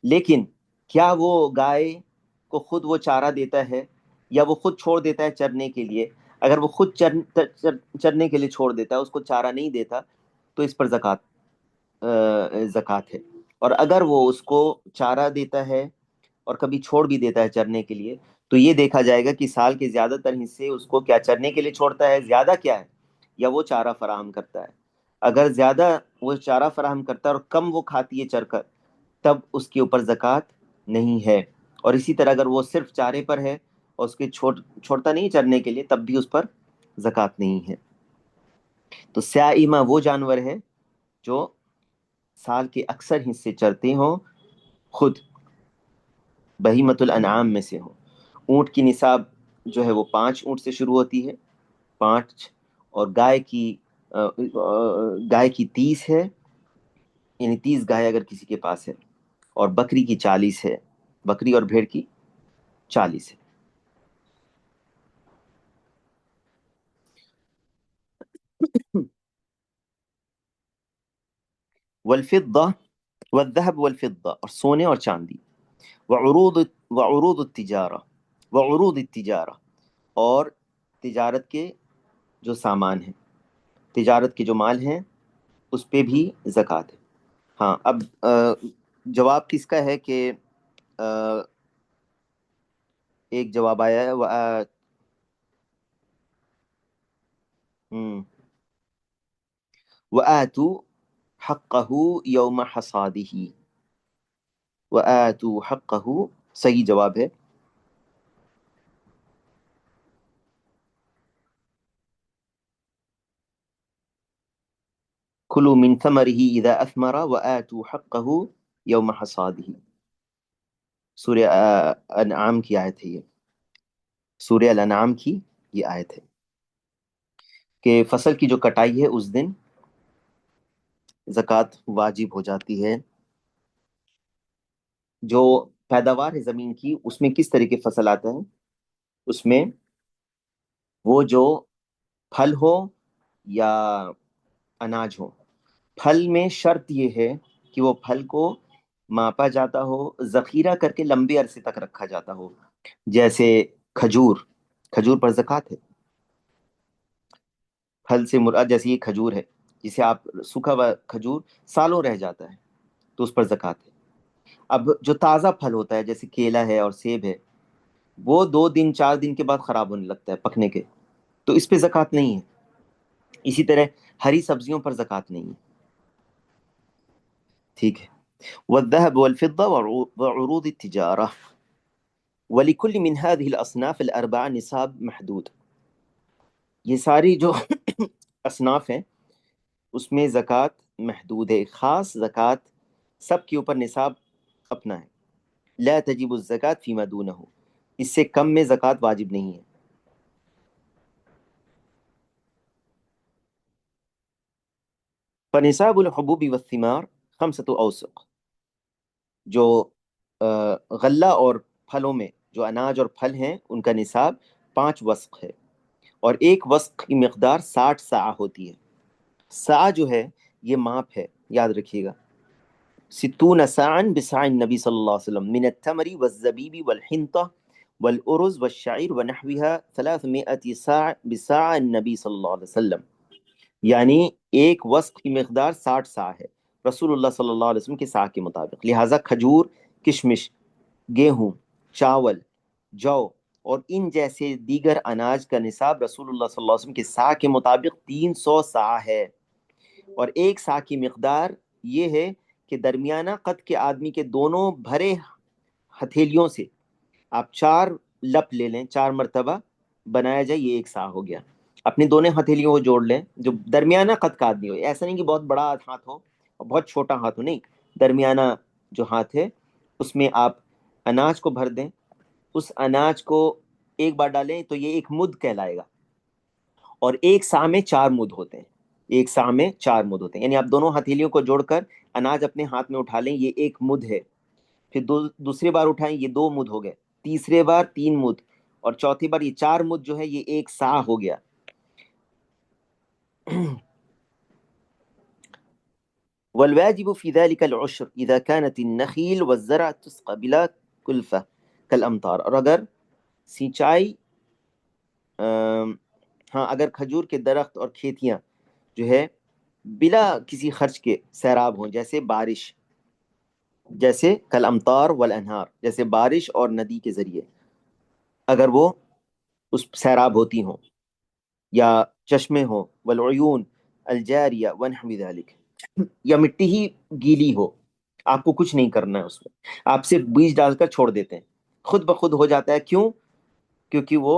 لیکن کیا وہ گائے کو خود وہ چارہ دیتا ہے، یا وہ خود چھوڑ دیتا ہے چرنے کے لیے؟ اگر وہ خود چرنے کے لیے چھوڑ دیتا ہے، اس کو چارہ نہیں دیتا، تو اس پر زکوٰۃ ہے. اور اگر وہ اس کو چارہ دیتا ہے اور کبھی چھوڑ بھی دیتا ہے چرنے کے لیے، تو یہ دیکھا جائے گا کہ سال کے زیادہ تر حصے اس کو کیا چرنے کے لیے چھوڑتا ہے، زیادہ کیا ہے، یا وہ چارہ فراہم کرتا ہے. اگر زیادہ وہ چارہ فراہم کرتا ہے اور کم وہ کھاتی ہے چر کر، تب اس کے اوپر زکوٰۃ نہیں ہے. اور اسی طرح اگر وہ صرف چارے پر ہے اور اس کے چھوڑتا نہیں چرنے کے لیے، تب بھی اس پر زکوٰۃ نہیں ہے. تو سیائمہ وہ جانور ہے جو سال کے اکثر حصے چرتے ہوں، خود بہیمۃ الانعام میں سے ہوں. اونٹ کی نصاب جو ہے وہ 5 اونٹ سے شروع ہوتی ہے، 5. اور گائے کی 30 ہے، یعنی 30 گائے اگر کسی کے پاس ہے. اور بکری کی 40 ہے، بکری اور بھیڑ کی 40 ہے. والفضہ والذهب والفضہ، اور سونے اور چاندی. وعروض التجارہ، وعروض التجارہ، اور تجارت کے جو سامان ہیں، تجارت کے جو مال ہیں، اس پہ بھی زکوٰۃ ہے. ہاں، اب جواب کس کا ہے کہ ایک جواب آیا ہے وَآتُوا حَقَّهُ يَوْمَ حَصَادِهِ. وَآتُوا حَقَّهُ صحیح جواب ہے. كُلُوا مِن ثَمَرِهِ إِذَا أَثْمَرَ وَآتُوا حَقَّهُ يَوْمَ حَصَادِهِ. سورہ انعام کی آیت ہے یہ، سورہ الانعام کی یہ آیت ہے کہ فصل کی جو کٹائی ہے اس دن زکوٰۃ واجب ہو جاتی ہے. جو پیداوار ہے زمین کی، اس میں کس طرح کے فصل آتے ہیں؟ اس میں وہ جو پھل ہو یا اناج ہو. پھل میں شرط یہ ہے کہ وہ پھل کو ماپا جاتا ہو، ذخیرہ کر کے لمبے عرصے تک رکھا جاتا ہو. جیسے کھجور، کھجور پر زکوٰۃ ہے. پھل سے مراد جیسے یہ کھجور ہے، جسے آپ سوکھا ہوا کھجور سالوں رہ جاتا ہے تو اس پر زکوٰۃ ہے۔ اب جو تازہ پھل ہوتا ہے جیسے کیلا ہے اور سیب ہے، وہ 2 دن 4 دن کے بعد خراب ہونے لگتا ہے پکنے کے، تو اس پہ زکوٰۃ نہیں ہے۔ اسی طرح ہری سبزیوں پر زکوٰۃ نہیں ہے، ٹھیک ہے۔ والذهب والفضة وعروض التجارة ولكل من هذه الأصناف الأربعة نصاب محدود، یہ ساری جو اصناف ہیں اس میں زکوٰۃ محدود ہے، خاص زکوٰۃ سب کے اوپر نصاب اپنا ہے۔ لا تجب الزکاة فيما دونه، اس سے کم میں زکوٰۃ واجب نہیں ہے۔ فنصاب الحبوب والثمار 5 اوسق، جو غلہ اور پھلوں میں جو اناج اور پھل ہیں ان کا نصاب 5 وسق ہے، اور ایک وسق کی مقدار 60 ساع ہوتی ہے۔ ساع جو ہے یہ ماپ ہے، یاد رکھیے گا۔ 60 ساعا بساع النبی صلی اللہ علیہ وسلم من التمر والزبیب والحنطة والأرز والشعير ونحوها 300 ساع بساع النبی صلی اللہ علیہ وسلم، یعنی ایک وسق کی مقدار 60 ساع ہے رسول اللہ صلی اللہ علیہ وسلم کے ساع کے مطابق۔ لہٰذا کھجور، کشمش، گیہوں، چاول، جو اور ان جیسے دیگر اناج کا نصاب رسول اللہ صلی اللہ علیہ وسلم کے ساع کے مطابق 300 ساع ہے، اور ایک ساع کی مقدار یہ ہے کہ درمیانہ قد کے آدمی کے دونوں بھرے ہتھیلیوں سے آپ 4 لپ لے لیں، 4 مرتبہ بنایا جائے، یہ ایک ساع ہو گیا۔ اپنی دونوں ہتھیلیوں کو جوڑ لیں، جو درمیانہ قد کا آدمی ہو، ایسا نہیں کہ بہت بڑا ہاتھ ہو اور بہت چھوٹا ہاتھ ہو، نہیں، درمیانہ جو ہاتھ ہے اس میں آپ اناج کو بھر دیں۔ اس اناج کو ایک بار ڈالیں تو یہ ایک مد کہلائے گا، اور ایک ساع میں 4 مد ہوتے ہیں، ایک ساع میں 4 مد ہوتے ہیں، یعنی آپ دونوں ہتھیلیوں کو جوڑ کر اناج اپنے ہاتھ میں اٹھا لیں، یہ ایک مد ہے۔ پھر دوسری بار اٹھائیں، یہ 2 مد ہو گئے، تیسرے بار 3 مد، اور چوتھی بار یہ 4 مد جو ہے یہ ایک ساع ہو گیا۔ والواجب في ذلك العشر إذا كانت النخيل والزرع تسقى بلا كلفة كالأمطار، اور اگر سینچائی ہاں اگر کھجور کے درخت اور کھیتیاں جو ہے بلا کسی خرچ کے سیراب ہوں، جیسے بارش، جیسے کالامطار والانہار، جیسے بارش اور ندی کے ذریعے اگر وہ اس سیراب ہوتی ہوں، یا چشمے ہوں، والعیون الجاریہ ونحو ذلك، یا مٹی ہی گیلی ہو، آپ کو کچھ نہیں کرنا ہے اس میں، آپ صرف بیج ڈال کر چھوڑ دیتے ہیں، خود بخود ہو جاتا ہے۔ کیوں؟ کیونکہ وہ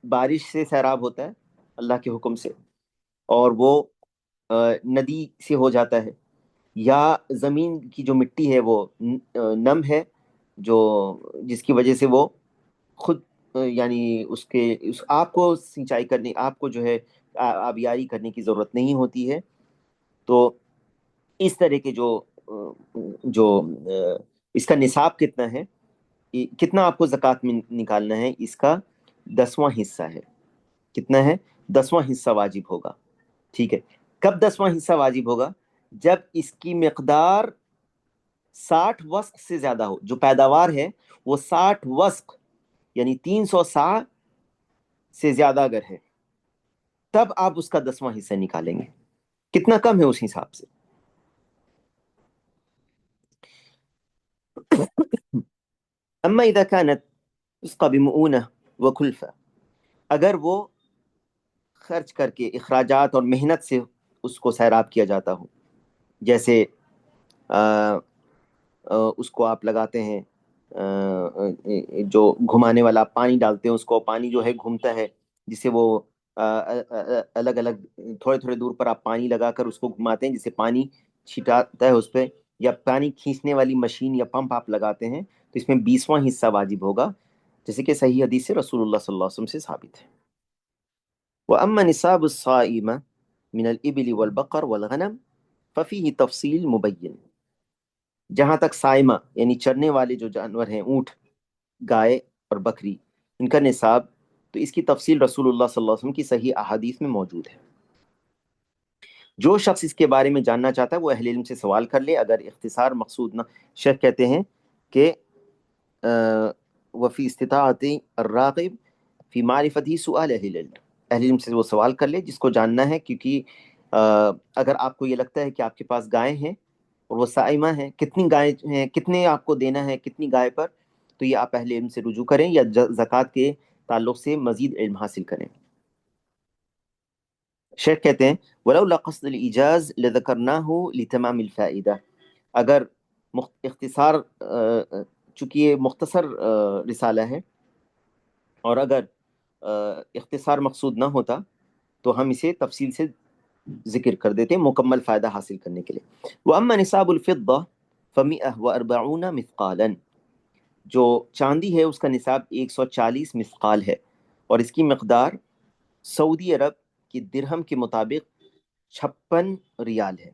بارش سے سیراب ہوتا ہے اللہ کے حکم سے، اور وہ ندی سے ہو جاتا ہے، یا زمین کی جو مٹی ہے وہ نم ہے، جو جس کی وجہ سے وہ خود یعنی آپ کو سینچائی کرنے، آپ کو جو ہے آبیاری کرنے کی ضرورت نہیں ہوتی ہے۔ تو اس طرح کے جو اس کا نصاب کتنا ہے، کتنا آپ کو زکوٰۃ میں نکالنا ہے، اس کا 10واں حصہ ہے۔ کتنا ہے؟ 10واں حصہ واجب ہوگا، ٹھیک ہے۔ کب 10واں حصہ واجب ہوگا؟ جب اس کی مقدار 60 وسق سے زیادہ ہو، جو پیداوار ہے وہ 60 وسق یعنی 300 ساع سے زیادہ اگر ہے، تب آپ اس کا 10واں حصہ نکالیں گے۔ کتنا کم ہے اس حساب سے؟ اما اذا كانت تسقى بمؤونة وكلفة، اگر وہ خرچ کر کے اخراجات اور محنت سے اس کو سیراب کیا جاتا ہو، جیسے اس کو آپ لگاتے ہیں، جو گھمانے والا پانی ڈالتے ہیں، اس کو پانی جو ہے گھومتا ہے، جسے وہ الگ الگ تھوڑے تھوڑے دور پر آپ پانی لگا کر اس کو گھماتے ہیں، جسے پانی چھٹاتا ہے اس پہ، یا پانی کھینچنے والی مشین یا پمپ آپ لگاتے ہیں، تو اس میں 20واں حصہ واجب ہوگا، جیسے کہ صحیح حدیث سے رسول اللہ صلی اللہ علیہ وسلم سے ثابت ہے۔ وَأَمَّا نِصَابُ الصَّائِمَ من الإبل والبقر والغنم ففيه تفصیل مبین، جہاں تک صائمہ یعنی چرنے والے جو جانور ہیں، اونٹ، گائے اور بکری، ان کا نصاب، تو اس کی تفصیل رسول اللہ صلی اللہ علیہ وسلم کی صحیح احادیث میں موجود ہے۔ جو شخص اس کے بارے میں جاننا چاہتا ہے وہ اہل علم سے سوال کر لے، اگر اختصار مقصود نہ۔ شیخ کہتے ہیں کہ وفی استطاعت الراغب فی معرفت سؤال اہل العلم، اہل علم سے وہ سوال کر لے جس کو جاننا ہے، کیونکہ اگر آپ کو یہ لگتا ہے کہ آپ کے پاس گائے ہیں اور وہ سائمہ ہیں، کتنی گائے ہیں، کتنے آپ کو دینا ہے کتنی گائے پر، تو یہ آپ اہل علم سے رجوع کریں یا زکوٰۃ کے تعلق سے مزید علم حاصل کریں۔ شیخ کہتے ہیں وَلَوْلَا قَصْدُ الْإِيجَازِ لَذَكَرْنَاهُ لِتَمَامِ الْفَائِدَةِ، اگر اختصار چونکہ یہ مختصر رسالہ ہے، اور اگر اختصار مقصود نہ ہوتا تو ہم اسے تفصیل سے ذکر کر دیتے مکمل فائدہ حاصل کرنے کے لیے۔ وَأَمَّا نِصَابُ الْفِضَّةِ فَمِئَةُ مِثْقَالًا، جو چاندی ہے اس کا نصاب 140 مثقال ہے، اور اس کی مقدار سعودی عرب کی درہم کے مطابق 56 ریال ہے۔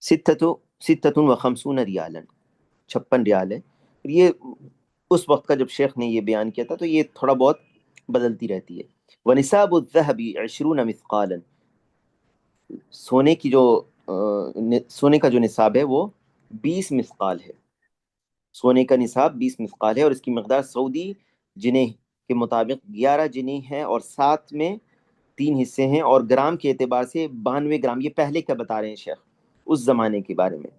ستۃ و خمسون ریالا، 56 ریال ہے۔ یہ اس وقت کا جب شیخ نے یہ بیان کیا تھا، تو یہ تھوڑا بہت بدلتی رہتی ہے۔ وَنِصَابُ الذَّهَبِ 20 مثقالا، سونے کا جو نصاب ہے وہ 20 مثقال ہے۔ سونے کا نصاب 20 مثقال ہے، اور اس کی مقدار سعودی جنیح کے مطابق 11 جنیح ہے، اور 7 میں 3 حصے ہیں، اور گرام کے اعتبار سے 92 گرام۔ یہ پہلے کا بتا رہے ہیں شیخ، اس زمانے کے بارے میں۔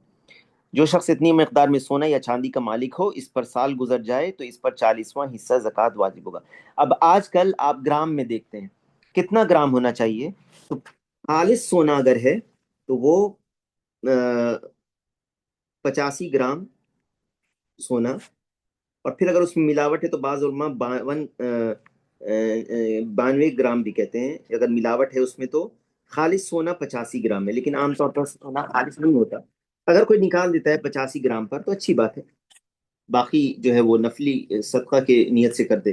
جو شخص اتنی مقدار میں سونا یا چاندی کا مالک ہو، اس پر سال گزر جائے تو اس پر 40واں حصہ زکوٰۃ واجب ہوگا۔ اب آج کل آپ گرام میں دیکھتے ہیں کتنا گرام ہونا چاہیے، تو خالص سونا اگر ہے تو وہ 85 گرام سونا، اور پھر اگر اس میں ملاوٹ ہے تو بعض علماء 92 گرام بھی کہتے ہیں اگر ملاوٹ ہے اس میں، تو خالص سونا 85 گرام ہے، لیکن عام طور پر سونا خالص نہیں ہوتا۔ اگر کوئی نکال دیتا ہے 85 گرام پر تو اچھی بات ہے، باقی جو ہے وہ نفلی صدقہ کے نیت سے کر دے،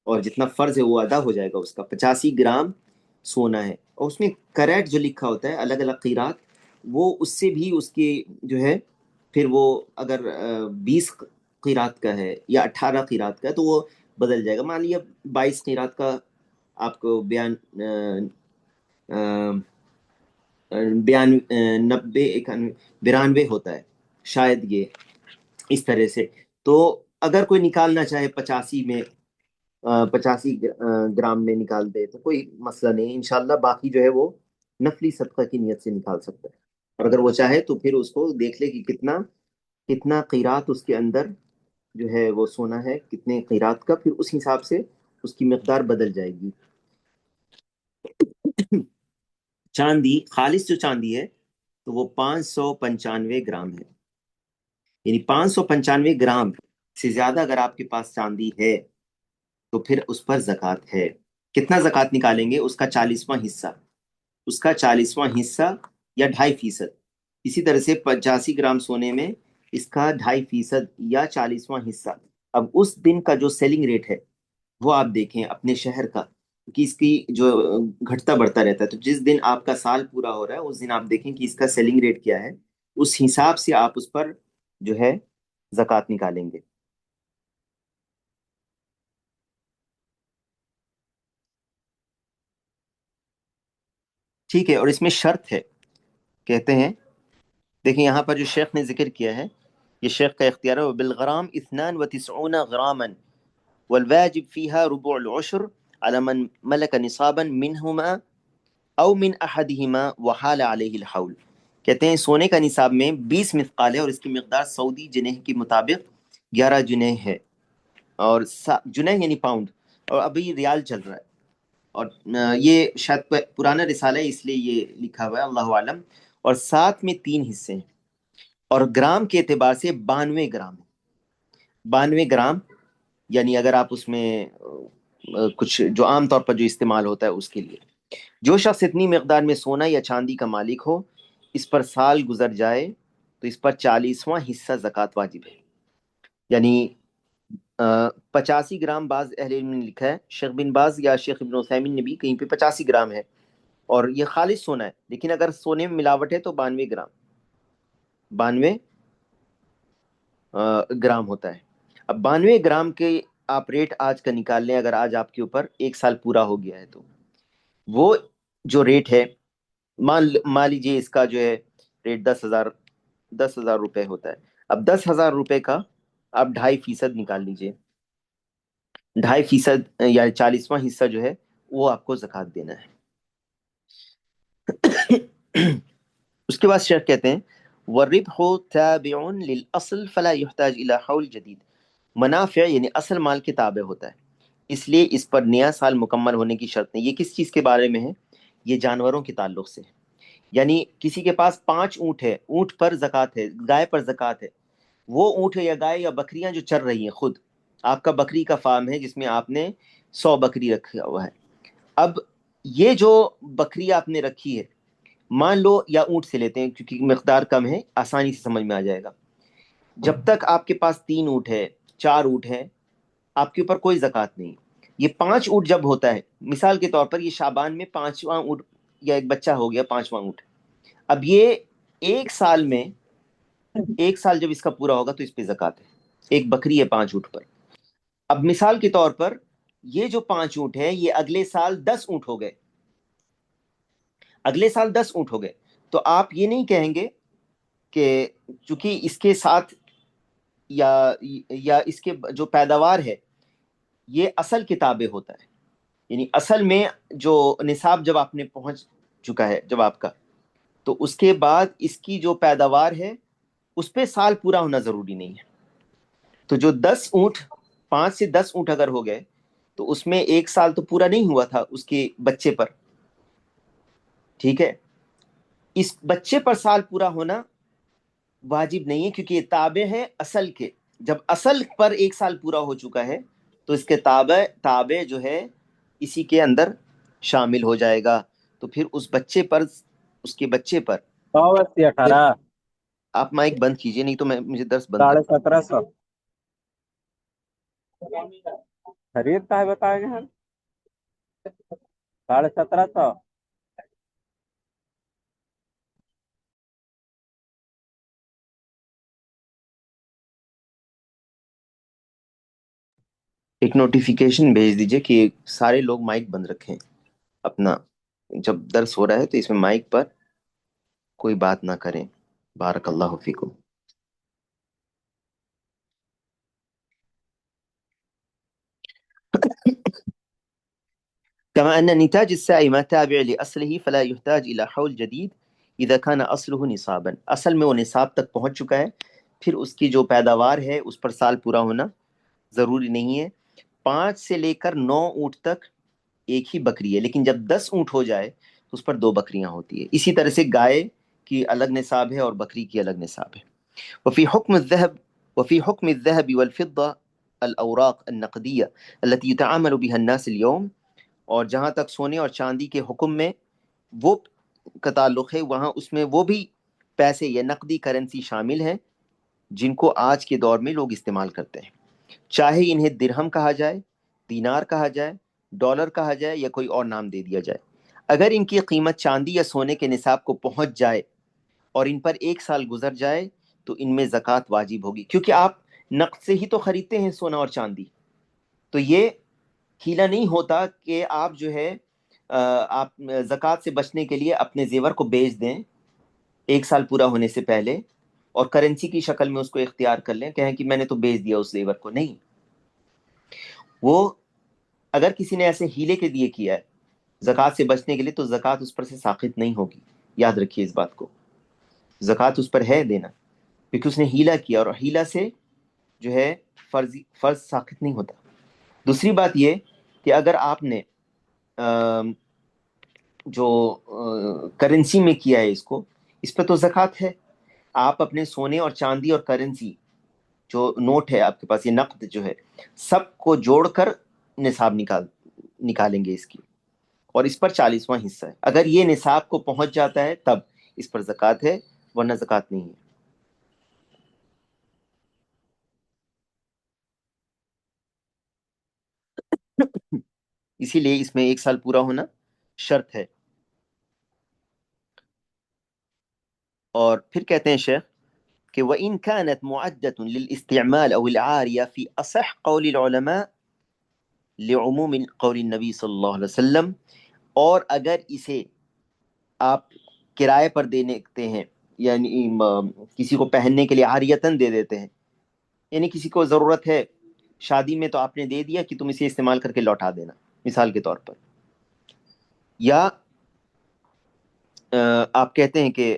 اور جتنا فرض ہے وہ ادا ہو جائے گا اس کا۔ 85 گرام سونا ہے، اور اس میں کریٹ جو لکھا ہوتا ہے الگ الگ قیرات، وہ اس سے بھی اس کی جو ہے پھر وہ اگر 20 قیرات کا ہے یا 18 قیرات کا ہے تو وہ بدل جائے گا۔ مان لیے 22 قیرات کا آپ کو بیان 92 ہوتا ہے شاید، یہ اس طرح سے۔ تو اگر کوئی نکالنا چاہے 85 گرام میں نکال دے تو کوئی مسئلہ نہیں، انشاءاللہ باقی جو ہے وہ نفلی صدقہ کی نیت سے نکال سکتا ہے۔ اور اگر وہ چاہے تو پھر اس کو دیکھ لے کہ کتنا قیرات اس کے اندر جو ہے وہ سونا ہے، کتنے قیرات کا، پھر اس حساب سے اس کی مقدار بدل جائے گی۔ چاندی خالص جو چاندی ہے تو وہ 595 گرام ہے، یعنی 595 گرام سے زیادہ اگر آپ کے پاس چاندی ہے تو پھر اس پر زکوٰۃ ہے۔ کتنا زکوٰۃ نکالیں گے؟ اس کا 40واں حصہ، اس کا 40واں حصہ یا 2.5%۔ اسی طرح سے 85 گرام سونے میں اس کا 2.5% یا 40واں حصہ۔ اب اس دن کا جو سیلنگ ریٹ ہے وہ آپ دیکھیں اپنے شہر کا، کہ اس کی جو گھٹتا بڑھتا رہتا ہے، تو جس دن آپ کا سال پورا ہو رہا ہے اس دن آپ دیکھیں کہ اس کا سیلنگ ریٹ کیا ہے، اس حساب سے آپ اس پر جو ہے زکوٰۃ نکالیں گے۔ ٹھیک ہے، اور اس میں شرط ہے، کہتے ہیں دیکھیں یہاں پر جو شیخ نے ذکر کیا ہے، یہ شیخ کا اختیار ہے، بالغرام 92 غراما والواجب فيها ربع العشر على من ملك نصابا منهما او من احدهما وحال عليه الحول۔ کہتے ہیں سونے کا نصاب میں 20 مثقال ہے، اور اس کی مقدار سعودی جنیح کے مطابق 11 جنیح ہے، اور جنیح یعنی پاؤنڈ، اور ابھی ریال چل رہا ہے، اور یہ شاید پرانا رسالہ ہے اس لیے یہ لکھا ہوا ہے، اللہ عالم۔ اور 7 میں 3 حصے ہیں، اور گرام کے اعتبار سے 92 گرام ہے۔ 92 گرام یعنی اگر آپ اس میں کچھ جو عام طور پر جو استعمال ہوتا ہے اس کے لیے، جو شخص اتنی مقدار میں سونا یا چاندی کا مالک ہو، اس پر سال گزر جائے تو اس پر 40واں حصہ زکوٰۃ واجب ہے۔ یعنی 85 گرام، بعض اہل علم نے لکھا ہے، شیخ بن باز یا شیخ ابن عثیمین نے بھی کہیں پہ 85 گرام ہے، اور یہ خالص سونا ہے، لیکن اگر سونے میں ملاوٹ ہے تو 92 گرام، 92 گرام ہوتا ہے۔ اب 92 گرام کے آپ ریٹ آج کا نکال لیں، اگر آج آپ کے اوپر 1 سال پورا ہو گیا ہے تو وہ جو ریٹ ہے، مان لیجیے اس کا جو ہے ریٹ 10,000 روپے ہوتا ہے۔ اب 10,000 روپے کا آپ 2.5% نکال لیجیے، 2.5% یا 40واں حصہ جو ہے وہ آپ کو زکوٰۃ دینا ہے۔ اس کے بعد شیخ کہتے ہیں والربح تابع للاصل فلا يحتاج الى حول جدید، منافع یعنی اصل مال کے تابع ہوتا ہے، اس لیے اس پر نیا سال مکمل ہونے کی شرط نہیں۔ یہ کس چیز کے بارے میں ہے؟ یہ جانوروں کے تعلق سے ہے۔ یعنی کسی کے پاس 5 اونٹ ہے، اونٹ پر زکوٰۃ ہے، گائے پر زکوٰۃ ہے، وہ اونٹ یا گائے یا بکریاں جو چر رہی ہیں، خود آپ کا بکری کا فارم ہے جس میں آپ نے 100 بکری رکھا ہوا ہے، اب یہ جو بکری آپ نے رکھی ہے، مان لو، یا اونٹ سے لیتے ہیں کیونکہ مقدار کم ہے، آسانی سے سمجھ میں آ جائے گا، جب تک آپ کے پاس 3 اونٹ ہے، 4 اونٹ ہے، آپ کے اوپر کوئی زکوٰۃ نہیں۔ یہ 5 اونٹ جب ہوتا ہے، مثال کے طور پر یہ شعبان میں 5واں اونٹ یا ایک بچہ ہو گیا 5واں اونٹ، اب یہ ایک سال میں، ایک سال جب اس کا پورا ہوگا تو اس پہ زکوٰۃ ہے، ایک بکری ہے 5 اونٹ پر۔ اب مثال کے طور پر یہ جو 5 اونٹ ہے یہ اگلے سال 10 اونٹ ہو گئے، اگلے سال 10 اونٹ ہو گئے، تو آپ یہ نہیں کہیں گے کہ چونکہ اس کے ساتھ یا اس کے جو پیداوار ہے یہ اصل کتابیں ہوتا ہے، یعنی اصل میں جو نصاب جب آپ نے پہنچ چکا ہے جب آپ کا، تو اس کے بعد اس کی جو پیداوار ہے اس پہ سال پورا ہونا ضروری نہیں ہے۔ تو جو 10 اونٹ، 5 سے 10 اونٹ اگر ہو گئے تو اس میں ایک سال تو پورا نہیں ہوا تھا اس کے بچے پر، ٹھیک ہے، اس بچے پر سال پورا ہونا واجب نہیں ہے کیونکہ یہ تابع ہے اصل کے، جب اصل پر ایک سال پورا ہو چکا ہے تو اس کے تابع جو ہے اسی کے اندر شامل ہو جائے گا، تو پھر اس بچے پر، اس کے بچے پر 100 80 18 پھر آپ مائک بند کیجئے نہیں تو مجھے درس بند کرنا۔ 1750 خرید کا ہے بتائے گے ہم 1750 ایک نوٹیفیکیشن بھیج دیجئے کہ سارے لوگ مائک بند رکھیں اپنا، جب درس ہو رہا ہے تو اس میں مائک پر کوئی بات نہ کریں۔ بارک اللہ فیکم۔ كما أن نتاج السائمة تابع لأصله فلا يحتاج إلى حول جديد إذا كان أصله نصابا، اصل میں وہ نصاب تک پہنچ چکا ہے، پھر اس کی جو پیداوار ہے اس پر سال پورا ہونا ضروری نہیں ہے۔ 5 سے لے کر 9 اونٹ تک ایک ہی بکری ہے، لیکن جب 10 اونٹ ہو جائے تو اس پر 2 بکریاں ہوتی ہے۔ اسی طرح سے گائے کی الگ نصاب ہے اور بکری کی الگ نصاب ہے۔ وفي حكم الذهب والفضة الأوراق النقدية التي يتعامل بها الناس اليوم، اور جہاں تک سونے اور چاندی کے حکم میں وہ کا تعلق ہے، وہاں اس میں وہ بھی پیسے یا نقدی کرنسی شامل ہیں جن کو آج کے دور میں لوگ استعمال کرتے ہیں، چاہے انہیں درہم کہا جائے، دینار کہا جائے، ڈالر کہا جائے یا کوئی اور نام دے دیا جائے، اگر ان کی قیمت چاندی یا سونے کے نصاب کو پہنچ جائے اور ان پر ایک سال گزر جائے تو ان میں زکوٰۃ واجب ہوگی، کیونکہ آپ نقد سے ہی تو خریدتے ہیں سونا اور چاندی، تو یہ ہیلا نہیں ہوتا کہ آپ جو ہے آپ زکوٰۃ سے بچنے کے لیے اپنے زیور کو بیچ دیں ایک سال پورا ہونے سے پہلے اور کرنسی کی شکل میں اس کو اختیار کر لیں، کہیں کہ میں نے تو بیچ دیا اس زیور کو۔ نہیں، وہ اگر کسی نے ایسے ہیلے کے لیے کیا ہے زکوٰۃ سے بچنے کے لیے تو زکوٰۃ اس پر سے ساقط نہیں ہوگی، یاد رکھیے اس بات کو، زکوٰۃ اس پر ہے دینا کیونکہ اس نے ہیلا کیا، اور ہیلا سے جو ہے فرض ساقط نہیں ہوتا۔ دوسری بات یہ کہ اگر آپ نے جو کرنسی میں کیا ہے اس پہ تو زکوٰۃ ہے، آپ اپنے سونے اور چاندی اور کرنسی جو نوٹ ہے آپ کے پاس، یہ نقد جو ہے، سب کو جوڑ کر نصاب نکالیں گے اس کی، اور اس پر 40واں حصہ ہے، اگر یہ نصاب کو پہنچ جاتا ہے تب اس پر زکوٰۃ ہے، ورنہ زکوٰۃ نہیں ہے۔ اسی لیے اس میں ایک سال پورا ہونا شرط ہے۔ اور پھر کہتے ہیں شیخ کہ وَإِن كَانَتْ مُعَدَّةٌ لِلْإِسْتِعْمَالِ أَوْ الْعَارِيَةِ فِي أَصَحِّ قَوْلِ الْعُلَمَاءِ لِعُمُومِ قَوْلِ النَّبِي صلی اللہ علیہ وسلم، اور اگر اسے آپ کرائے پر دیتے ہیں، یعنی کسی کو پہننے کے لیے عاریتاً دے دیتے ہیں، یعنی کسی کو ضرورت ہے شادی میں تو آپ نے دے دیا کہ تم اسے استعمال کر کے لوٹا دینا، مثال کے طور پر. یا آپ کہتے ہیں کہ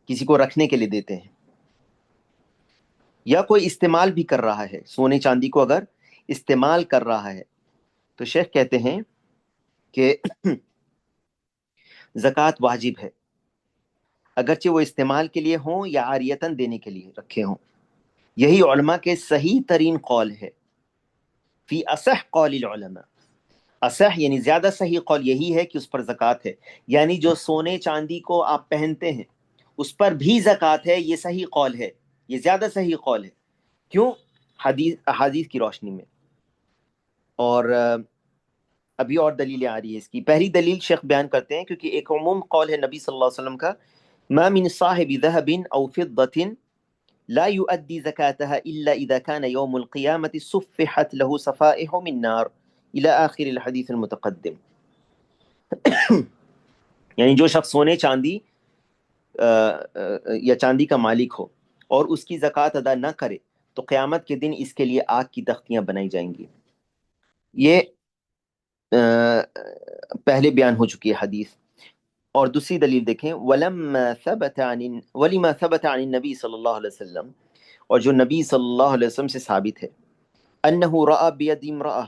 کسی کو رکھنے کے لیے دیتے ہیں، یا کوئی استعمال بھی کر رہا ہے سونے چاندی کو، اگر استعمال کر رہا ہے تو شیخ کہتے ہیں کہ زکوٰۃ واجب ہے، اگرچہ وہ استعمال کے لیے ہوں یا عاریتاً دینے کے لیے رکھے ہوں. یہی علماء کے صحیح ترین قول ہے. فی اصح قول العلماء، اصح یعنی زیادہ صحیح قول یہی ہے کہ اس پر زکوٰۃ ہے، یعنی جو سونے چاندی کو آپ پہنتے ہیں اس پر بھی زکوٰۃ ہے. یہ صحیح قول ہے، یہ زیادہ صحیح قول ہے. کیوں؟ احادیث کی روشنی میں. اور ابھی اور دلیلیں آ رہی ہے اس کی. پہلی دلیل شیخ بیان کرتے ہیں، کیونکہ ایک عموم قول ہے نبی صلی اللہ علیہ وسلم کا، ما من صاحب ذهب او فضة لا يؤدي زكاتها الا اذا كان يوم القيامة صفحت له صفائح من نار الى آخر الحديث المتقدم. یعنی جو شخص سونے چاندی یا چاندی کا مالک ہو اور اس کی زکوٰۃ ادا نہ کرے تو قیامت کے دن اس کے لیے آگ کی تختیاں بنائی جائیں گی. یہ پہلے بیان ہو چکی ہے حدیث. اور دوسری دلیل دیکھیں، وَلَمَّا ثَبَتَ وَلِمَا ثَبَتَ عَنِ النَّبِي صلی اللہ علیہ وسلم، اور جو نبی صلی اللہ علیہ وسلم سے ثابت ہے، أَنَّهُ رَأَى بِيَدِ امْرَأَةٍ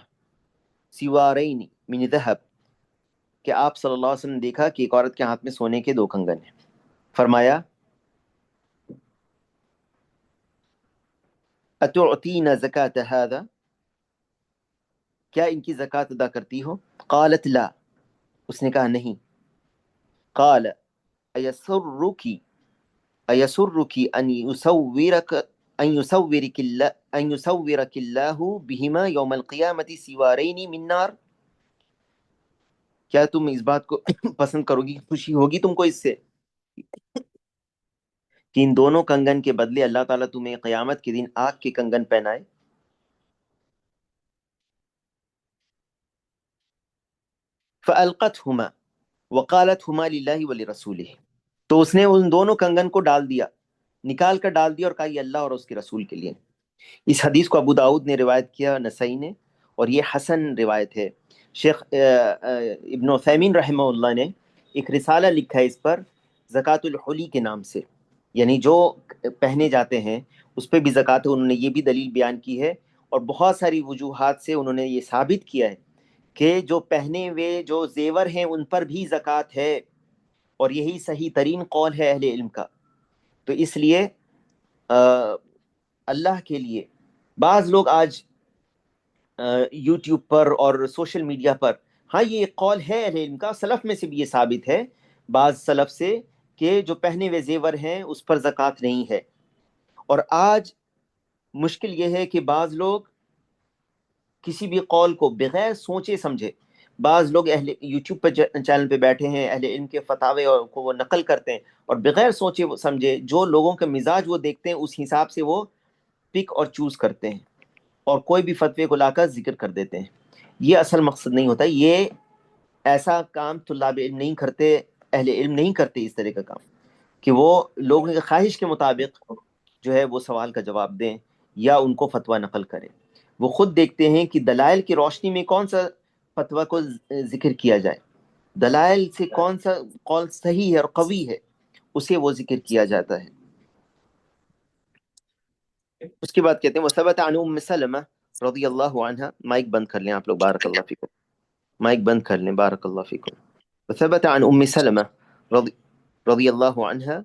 سِوَارَيْنِ مِنْ ذَهَبٍ، کہ آپ صلی اللہ علیہ وسلم نے دیکھا کہ ایک عورت کے ہاتھ میں سونے کے 2 کنگن ہیں. فرمایا أَتُعْطِينَ زَكَاةَ هَذَا، کیا ان کی زکوٰۃ ادا کرتی ہو؟ قالت لا، اس نے کہا نہیں. قال أَيَسُرُّكِ أن يصورك الله بهما يوم القيامة سوارين من نار، کیا تم اس بات کو پسند کرو گی، خوشی ہوگی تم کو اس سے کہ ان دونوں کنگن کے بدلے اللہ تعالیٰ تمہیں قیامت کے دن آگ کے کنگن پہنائے؟ فألقتهما وقالتهما لله ولرسوله، تو اس نے ان دونوں کنگن کو ڈال دیا، نکال کر ڈال دیا اور کہا یہ اللہ اور اس کے رسول کے لیے. اس حدیث کو ابو داؤد نے روایت کیا، نسائی نے، اور یہ حسن روایت ہے. شیخ ابن عثیمین رحمہ اللہ نے ایک رسالہ لکھا ہے اس پر، زکوٰۃ الحلی کے نام سے، یعنی جو پہنے جاتے ہیں اس پہ بھی زکوٰۃ ہے. انہوں نے یہ بھی دلیل بیان کی ہے، اور بہت ساری وجوہات سے انہوں نے یہ ثابت کیا ہے کہ جو پہنے ہوئے جو زیور ہیں ان پر بھی زکوٰۃ ہے، اور یہی صحیح ترین قول ہے اہل علم کا. تو اس لیے اللہ کے لیے بعض لوگ آج یوٹیوب پر اور سوشل میڈیا پر، ہاں یہ ایک قول ہے اہل علم کا، سلف میں سے بھی یہ ثابت ہے بعض سلف سے کہ جو پہنے ہوئے زیور ہیں اس پر زکوٰۃ نہیں ہے. اور آج مشکل یہ ہے کہ بعض لوگ کسی بھی قول کو بغیر سوچے سمجھے، بعض لوگ اہل یوٹیوب پہ چینل پہ بیٹھے ہیں، اہل علم کے فتاوے کو وہ نقل کرتے ہیں، اور بغیر سوچے سمجھے جو لوگوں کے مزاج وہ دیکھتے ہیں اس حساب سے وہ پک اور چوز کرتے ہیں، اور کوئی بھی فتوے کو لا کر ذکر کر دیتے ہیں. یہ اصل مقصد نہیں ہوتا. یہ ایسا کام طلاب علم نہیں کرتے، اہل علم نہیں کرتے اس طرح کا کام کہ وہ لوگوں کی خواہش کے مطابق جو ہے وہ سوال کا جواب دیں یا ان کو فتویٰ نقل کریں. وہ خود دیکھتے ہیں کہ دلائل کی روشنی میں کون سا فتویٰ کو ذکر کیا جائے، دلائل سے کون سا قول صحیح ہے اور قوی ہے اسے وہ ذکر کیا جاتا ہے. اس کے بعد کہتے ہیں وثبت عن ام سلمہ رضی اللہ عنہ، مائک بند کر لیں آپ لوگ، بارک اللہ فیکم، مائک بند کر لیں، بارک اللہ فیکم. وثبت عن ام سلمہ رضی اللہ عنہ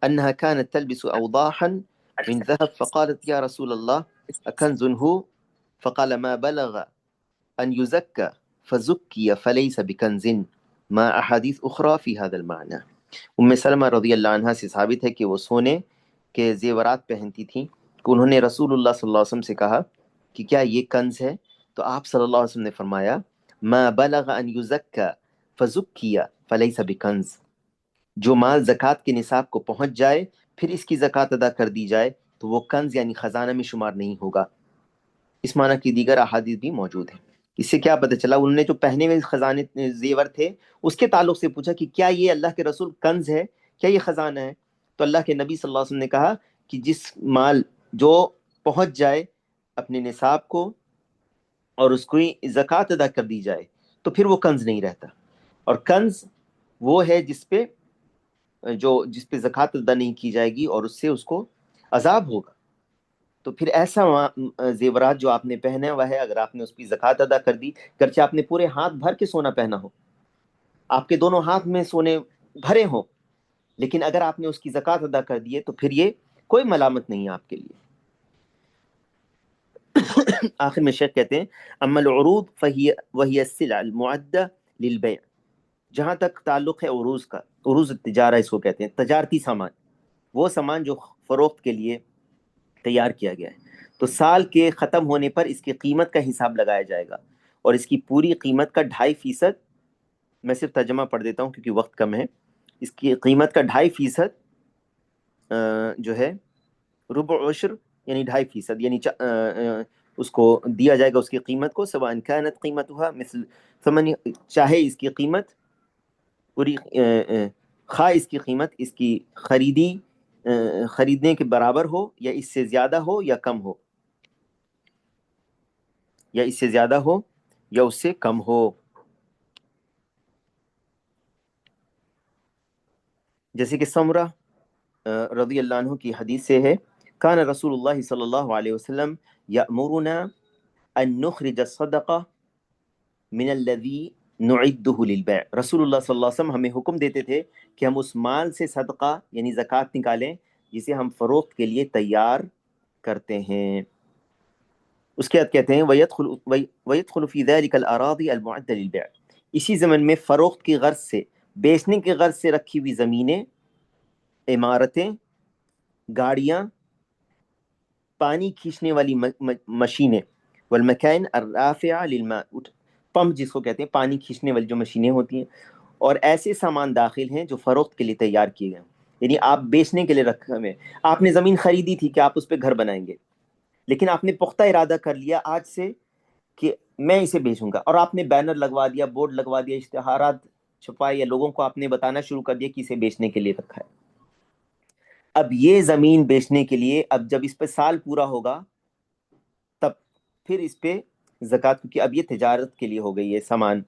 انها كانت تلبس اوضاحا من ذهب فقالت يا رسول الله اكنز هو؟ فقال ما بلغ ان يزكى فزكي فليس بكنز، ما احاديث اخرى في هذا المعنى. ام سلمہ رضی اللہ عنہ سے ثابت ہے کہ وہ سونے کے زیورات پہنتی تھیں، کہ انہوں نے رسول اللہ صلی اللہ علیہ وسلم سے کہا کہ کیا یہ کنز ہے؟ تو آپ صلی اللہ علیہ وسلم نے فرمایا ما بلغ ان یزکا فزکیا فلیس بکنز، جو مال زکوٰۃ کے نصاب کو پہنچ جائے پھر اس کی زکوٰۃ ادا کر دی جائے تو وہ کنز یعنی خزانہ میں شمار نہیں ہوگا. اس معنی کی دیگر احادیث بھی موجود ہیں. اس سے کیا پتہ چلا؟ انہوں نے جو پہنے ہوئے خزانے زیور تھے اس کے تعلق سے پوچھا کہ کیا یہ اللہ کے رسول کنز ہے، کیا یہ خزانہ ہے؟ تو اللہ کے نبی صلی اللہ علیہ وسلم نے کہا کہ جس مال جو پہنچ جائے اپنے نصاب کو اور اس کو زکوٰۃ ادا کر دی جائے تو پھر وہ کنز نہیں رہتا. اور کنز وہ ہے جس پہ زکوٰۃ ادا نہیں کی جائے گی اور اس سے اس کو عذاب ہوگا. تو پھر ایسا زیورات جو آپ نے پہنا ہوا ہے، اگر آپ نے اس کی زکوٰۃ ادا کر دی، گرچہ آپ نے پورے ہاتھ بھر کے سونا پہنا ہو، آپ کے دونوں ہاتھ میں سونے بھرے ہوں، لیکن اگر آپ نے اس کی زکوٰۃ ادا کر دی ہے تو پھر یہ کوئی ملامت نہیں ہے آپ کے لیے. آخر میں شیخ کہتے ہیں اما العروض وہی السلع المعدہ للبیع. جہاں تک تعلق ہے عروض کا، عروض التجارہ اس کو کہتے ہیں، تجارتی سامان، وہ سامان جو فروخت کے لیے تیار کیا گیا ہے، تو سال کے ختم ہونے پر اس کی قیمت کا حساب لگایا جائے گا، اور اس کی پوری قیمت کا 2.5%، میں صرف ترجمہ پڑھ دیتا ہوں کیونکہ وقت کم ہے، اس کی قیمت کا 2.5% جو ہے ربع عشر، یعنی 2.5%، یعنی اس کو دیا جائے گا اس کی قیمت کو، سواء كانت قیمتها مثل ثمن، چاہے اس کی قیمت پوری خواہ اس کی قیمت اس کی خریدنے کے برابر ہو یا اس سے زیادہ ہو یا کم ہو، یا اس سے زیادہ ہو یا اس سے کم ہو. جیسے کہ سمرہ رضی اللہ عنہ کی حدیث سے ہے، کان رسول اللہ صلی اللہ علیہ وسلم یأمرنا ان نخرج الصدقہ من الذی نعدہ للبیع. رسول اللہ صلی اللہ علیہ وسلم ہمیں حکم دیتے تھے کہ ہم اس مال سے صدقہ یعنی زکوٰۃ نکالیں جسے ہم فروخت کے لیے تیار کرتے ہیں. اس کے بعد کہتے ہیں وَيَدْخُلُ فِي ذَلِكَ الْأَرَاضِي الْمُعَدَّةِ لِلْبِيعِ. اسی زمن میں فروخت کی غرض سے، بیچنے کی غرض سے رکھی ہوئی زمینیں، عمارتیں، گاڑیاں، پانی کھینچنے والی مشینیں، والمکائن الرافعہ للماء، پمپ جس کو کہتے ہیں پانی کھینچنے والی جو مشینیں ہوتی ہیں، اور ایسے سامان داخل ہیں جو فروخت کے لیے تیار کیے گئے ہیں. یعنی آپ بیچنے کے لیے رکھے ہوئے، آپ نے زمین خریدی تھی کہ آپ اس پہ گھر بنائیں گے، لیکن آپ نے پختہ ارادہ کر لیا آج سے کہ میں اسے بیچوں گا، اور آپ نے بینر لگوا دیا، بورڈ لگوا دیا، اشتہارات چھپائے، یا لوگوں کو آپ نے بتانا شروع کر دیا کہ اسے بیچنے کے لیے رکھا ہے. اب یہ زمین بیچنے کے لیے، اب جب اس پہ سال پورا ہوگا تب پھر اس پہ زکوٰۃ، کیونکہ اب یہ تجارت کے لیے ہو گئی ہے سامان.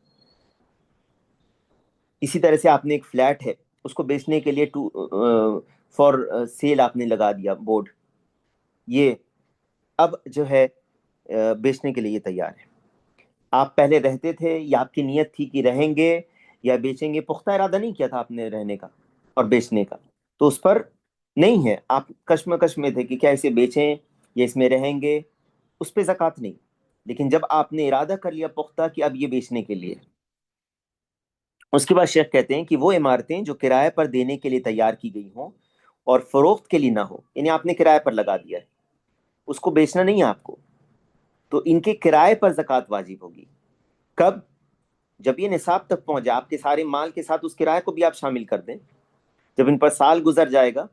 اسی طرح سے آپ نے ایک فلیٹ ہے، اس کو بیچنے کے لیے فار سیل آپ نے لگا دیا بورڈ، یہ اب جو ہے بیچنے کے لیے یہ تیار ہے. آپ پہلے رہتے تھے یا آپ کی نیت تھی کہ رہیں گے یا بیچیں گے، پختہ ارادہ نہیں کیا تھا آپ نے رہنے کا اور بیچنے کا، تو اس پر نہیں ہے، آپ کشمکش میں تھے کہ کیا اسے بیچیں یا اس میں رہیں گے، اس پہ زکوٰۃ نہیں. لیکن جب آپ نے ارادہ کر لیا پختہ کہ اب یہ بیچنے کے لیے، اس کے بعد شیخ کہتے ہیں کہ وہ عمارتیں جو کرائے پر دینے کے لیے تیار کی گئی ہوں اور فروخت کے لیے نہ ہو، یعنی آپ نے کرائے پر لگا دیا ہے، اس کو بیچنا نہیں ہے آپ کو، تو ان کے کرائے پر زکوٰۃ واجب ہوگی. کب؟ جب یہ نصاب تک پہنچ جائے، آپ کے سارے مال کے ساتھ اس کرائے کو بھی آپ شامل کر دیں، جب ان پر سال گزر جائے گا،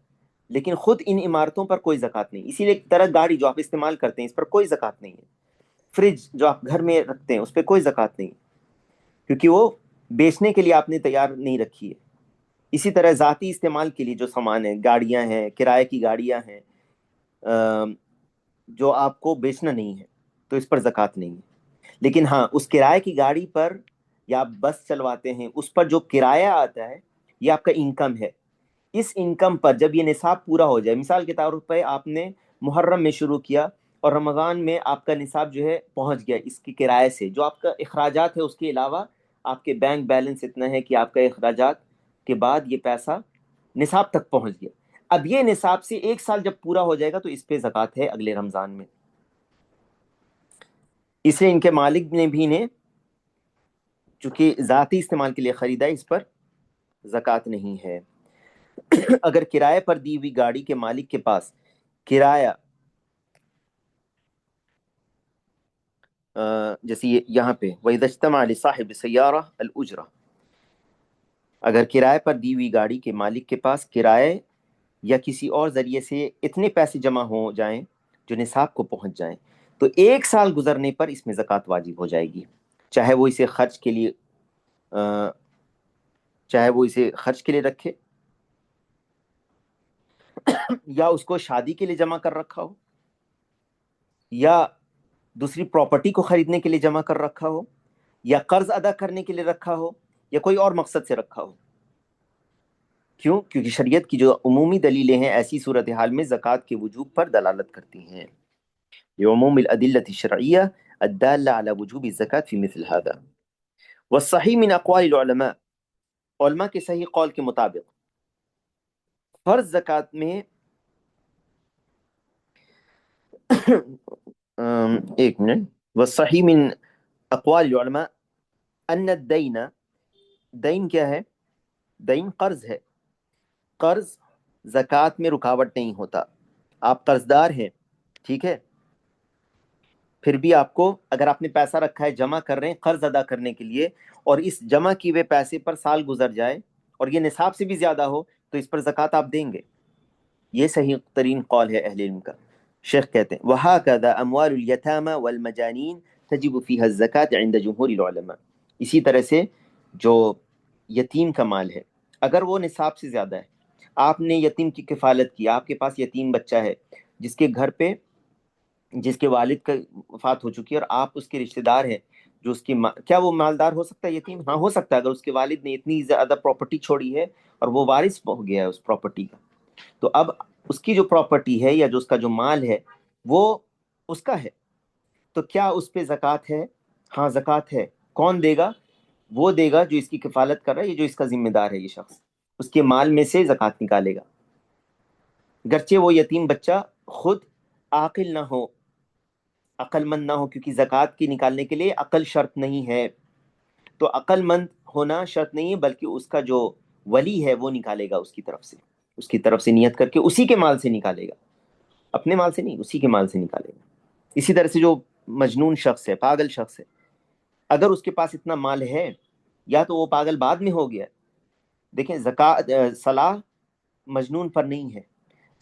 لیکن خود ان عمارتوں پر کوئی زکوٰۃ نہیں. اسی لیے ایک طرح گاڑی جو آپ استعمال کرتے ہیں اس پر کوئی زکوٰۃ نہیں ہے، فریج جو آپ گھر میں رکھتے ہیں اس پہ کوئی زکوٰۃ نہیں، کیونکہ وہ بیچنے کے لیے آپ نے تیار نہیں رکھی ہے. اسی طرح ذاتی استعمال کے لیے جو سامان ہیں، گاڑیاں ہیں، کرائے کی گاڑیاں ہیں، جو آپ کو بیچنا نہیں ہے تو اس پر زکوٰۃ نہیں ہے. لیکن ہاں اس کرائے کی گاڑی پر یا آپ بس چلواتے ہیں اس پر جو کرایہ آتا ہے یہ آپ کا انکم ہے. اس انکم پر جب یہ نصاب پورا ہو جائے، مثال کے طور پہ آپ نے محرم میں شروع کیا اور رمضان میں آپ کا نصاب جو ہے پہنچ گیا، اس کی کرائے سے جو آپ کا اخراجات ہے اس کے علاوہ آپ کے بینک بیلنس اتنا ہے کہ آپ کا اخراجات کے بعد یہ پیسہ نصاب تک پہنچ گیا. اب یہ نصاب سے 1 سال جب پورا ہو جائے گا تو اس پہ زکوٰۃ ہے اگلے رمضان میں. اس لیے ان کے مالک نے چونکہ ذاتی استعمال کے لیے خریدا ہے، اس پر زکوٰۃ نہیں ہے. اگر کرائے پر دی ہوئی گاڑی کے مالک کے پاس کرایہ، جیسے یہاں پہ وَإِذَا اجْتَمَعَ لِصَاحِبِ السَّيَّارَةِ الْأُجْرَةُ، اگر کرائے پر دی ہوئی گاڑی کے مالک کے پاس کرائے یا کسی اور ذریعے سے اتنے پیسے جمع ہو جائیں جو نصاب کو پہنچ جائیں، تو 1 سال گزرنے پر اس میں زکوٰۃ واجب ہو جائے گی، چاہے وہ اسے خرچ کے لیے رکھے یا اس کو شادی کے لیے جمع کر رکھا ہو، یا دوسری پراپرٹی کو خریدنے کے لیے جمع کر رکھا ہو، یا قرض ادا کرنے کے لیے رکھا ہو، یا کوئی اور مقصد سے رکھا ہو۔ کیوں؟ کیونکہ شریعت کی جو عمومی دلیلیں ہیں ایسی صورتحال میں زکوٰۃ کے وجوب پر دلالت کرتی ہیں، لعموم الأدلة الشرعية الدالة على وجوب الزكاة في مثل هذا۔ والصحیح من اقوال العلماء، علماء کے صحیح قول کے مطابق فرض زکوٰۃ میں ایک منٹ، والصحیح من اقوال العلماء ان الدین، دین کیا ہے؟ دین قرض ہے، قرض زکوٰۃ میں رکاوٹ نہیں ہوتا۔ آپ قرض دار ہیں، ٹھیک ہے، پھر بھی آپ کو، اگر آپ نے پیسہ رکھا ہے جمع کر رہے ہیں قرض ادا کرنے کے لیے، اور اس جمع کیے ہوئے پیسے پر سال گزر جائے اور یہ نصاب سے بھی زیادہ ہو، تو اس پر زکوٰۃ آپ دیں گے۔ یہ صحیح ترین قول ہے اہل علم کا۔ شیخ کہتے ہیں وَهَكَذَا أَمْوَالُ الْيَتَامَى وَالْمَجَانِينَ تَجِبُ فِيهَا الزَّكَاةُ عِنْدَ جُمْهُورِ الْعُلَمَاء۔ اسی طرح سے جو یتیم کا مال ہے، اگر وہ نصاب سے زیادہ ہے، آپ نے یتیم کی کفالت کی، آپ کے پاس یتیم بچہ ہے جس کے گھر پہ، جس کے والد کا وفات ہو چکی ہے، اور آپ اس کے رشتہ دار ہیں جو اس کی کیا وہ مالدار ہو سکتا ہے یتیم؟ ہاں ہو سکتا ہے، اگر اس کے والد نے اتنی زیادہ پراپرٹی چھوڑی ہے اور وہ وارث ہو گیا ہے اس پراپرٹی کا، تو اب اس کی جو پراپرٹی ہے یا جو اس کا جو مال ہے وہ اس کا ہے، تو کیا اس پہ زکوٰۃ ہے؟ ہاں زکوٰۃ ہے۔ کون دے گا؟ وہ دے گا جو اس کی کفالت کر رہا ہے، یہ جو اس کا ذمہ دار ہے، یہ شخص اس کے مال میں سے زکوٰۃ نکالے گا، گرچہ وہ یتیم بچہ خود عاقل نہ ہو، عقل مند نہ ہو، کیونکہ زکوٰۃ کی نکالنے کے لیے عقل شرط نہیں ہے، تو عقل مند ہونا شرط نہیں ہے، بلکہ اس کا جو ولی ہے وہ نکالے گا اس کی طرف سے، اس کی طرف سے نیت کر کے اسی کے مال سے نکالے گا، اپنے مال سے نہیں، اسی کے مال سے نکالے گا۔ اسی طرح سے جو مجنون شخص ہے، پاگل شخص ہے، اگر اس کے پاس اتنا مال ہے، یا تو وہ پاگل بعد میں ہو گیا، دیکھیں زکوٰۃ صلاح مجنون پر نہیں ہے،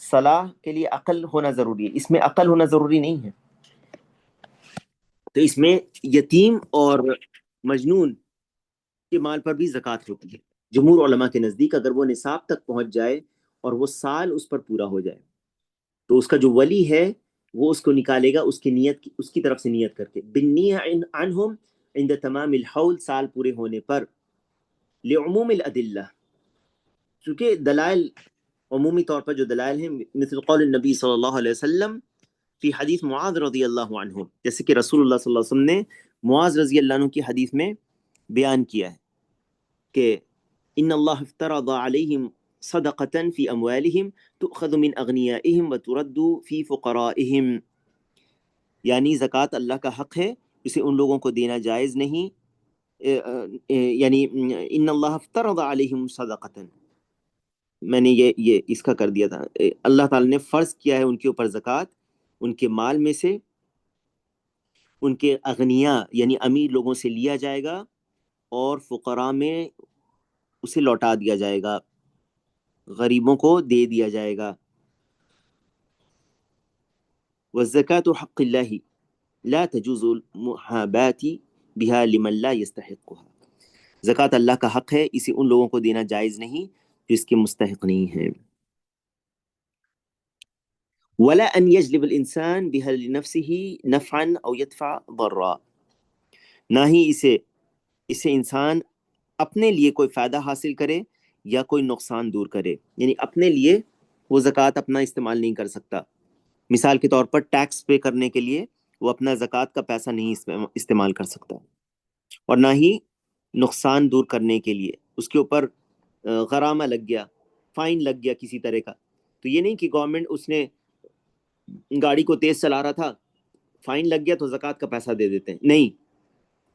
صلاح کے لیے عقل ہونا ضروری ہے، اس میں عقل ہونا ضروری نہیں ہے، تو اس میں یتیم اور مجنون کے مال پر بھی زکوٰۃ ہوتی ہے۔ جمہور علماء کے نزدیک اگر وہ نصاب تک پہنچ جائے اور وہ سال اس پر پورا ہو جائے، تو اس کا جو ولی ہے وہ اس کو نکالے گا، اس کی نیت، اس کی طرف سے نیت کر کے، بالنیہ عنہم عند تمام الحول، سال پورے ہونے پر، لعموم الادلہ، چونکہ دلائل عمومی طور پر جو دلائل ہیں، مثل قول النبی صلی اللہ علیہ وسلم فی حدیث معاذ رضی اللہ عنہ، جیسے کہ رسول اللہ صلی اللہ علیہ وسلم نے معاذ رضی اللہ عنہ کی حدیث میں بیان کیا ہے کہ ان اللہ افترض علیہم صدقۃ فی اموالہم تؤخذ من اغنیائہم وترد فی فقرائہم، یعنی زکوٰۃ اللہ کا حق ہے، اسے ان لوگوں کو دینا جائز نہیں، یعنی ان اللہ افترض علیہم صدقۃ، میں نے یہ اس کا کر دیا تھا، اللہ تعالی نے فرض کیا ہے ان کے اوپر زکوٰۃ، ان کے مال میں سے ان کے اغنیاء یعنی امیر لوگوں سے لیا جائے گا، اور فقراء میں اسے لوٹا دیا جائے گا، غریبوں کو دے دیا جائے گا۔ والزکاة حق اللہ لا تجوز المحابات بها لمن لا يستحقها، زکوٰۃ اللہ کا حق ہے، اسے ان لوگوں کو دینا جائز نہیں جو اس کے مستحق نہیں ہیں۔ ولا ان يجلب الانسان بها لنفسه نفعا او يدفع ضرا، نہ ہی اسے انسان اپنے لیے کوئی فائدہ حاصل کرے یا کوئی نقصان دور کرے، یعنی اپنے لیے وہ زکوٰۃ اپنا استعمال نہیں کر سکتا، مثال کے طور پر ٹیکس پے کرنے کے لیے وہ اپنا زکوٰۃ کا پیسہ نہیں استعمال کر سکتا، اور نہ ہی نقصان دور کرنے کے لیے اس کے اوپر غرامہ لگ گیا، فائن لگ گیا کسی طرح کا، تو یہ نہیں کہ گورنمنٹ، اس نے گاڑی کو تیز چلا رہا تھا، فائن لگ گیا تو زکوٰۃ کا پیسہ دے دیتے ہیں، نہیں،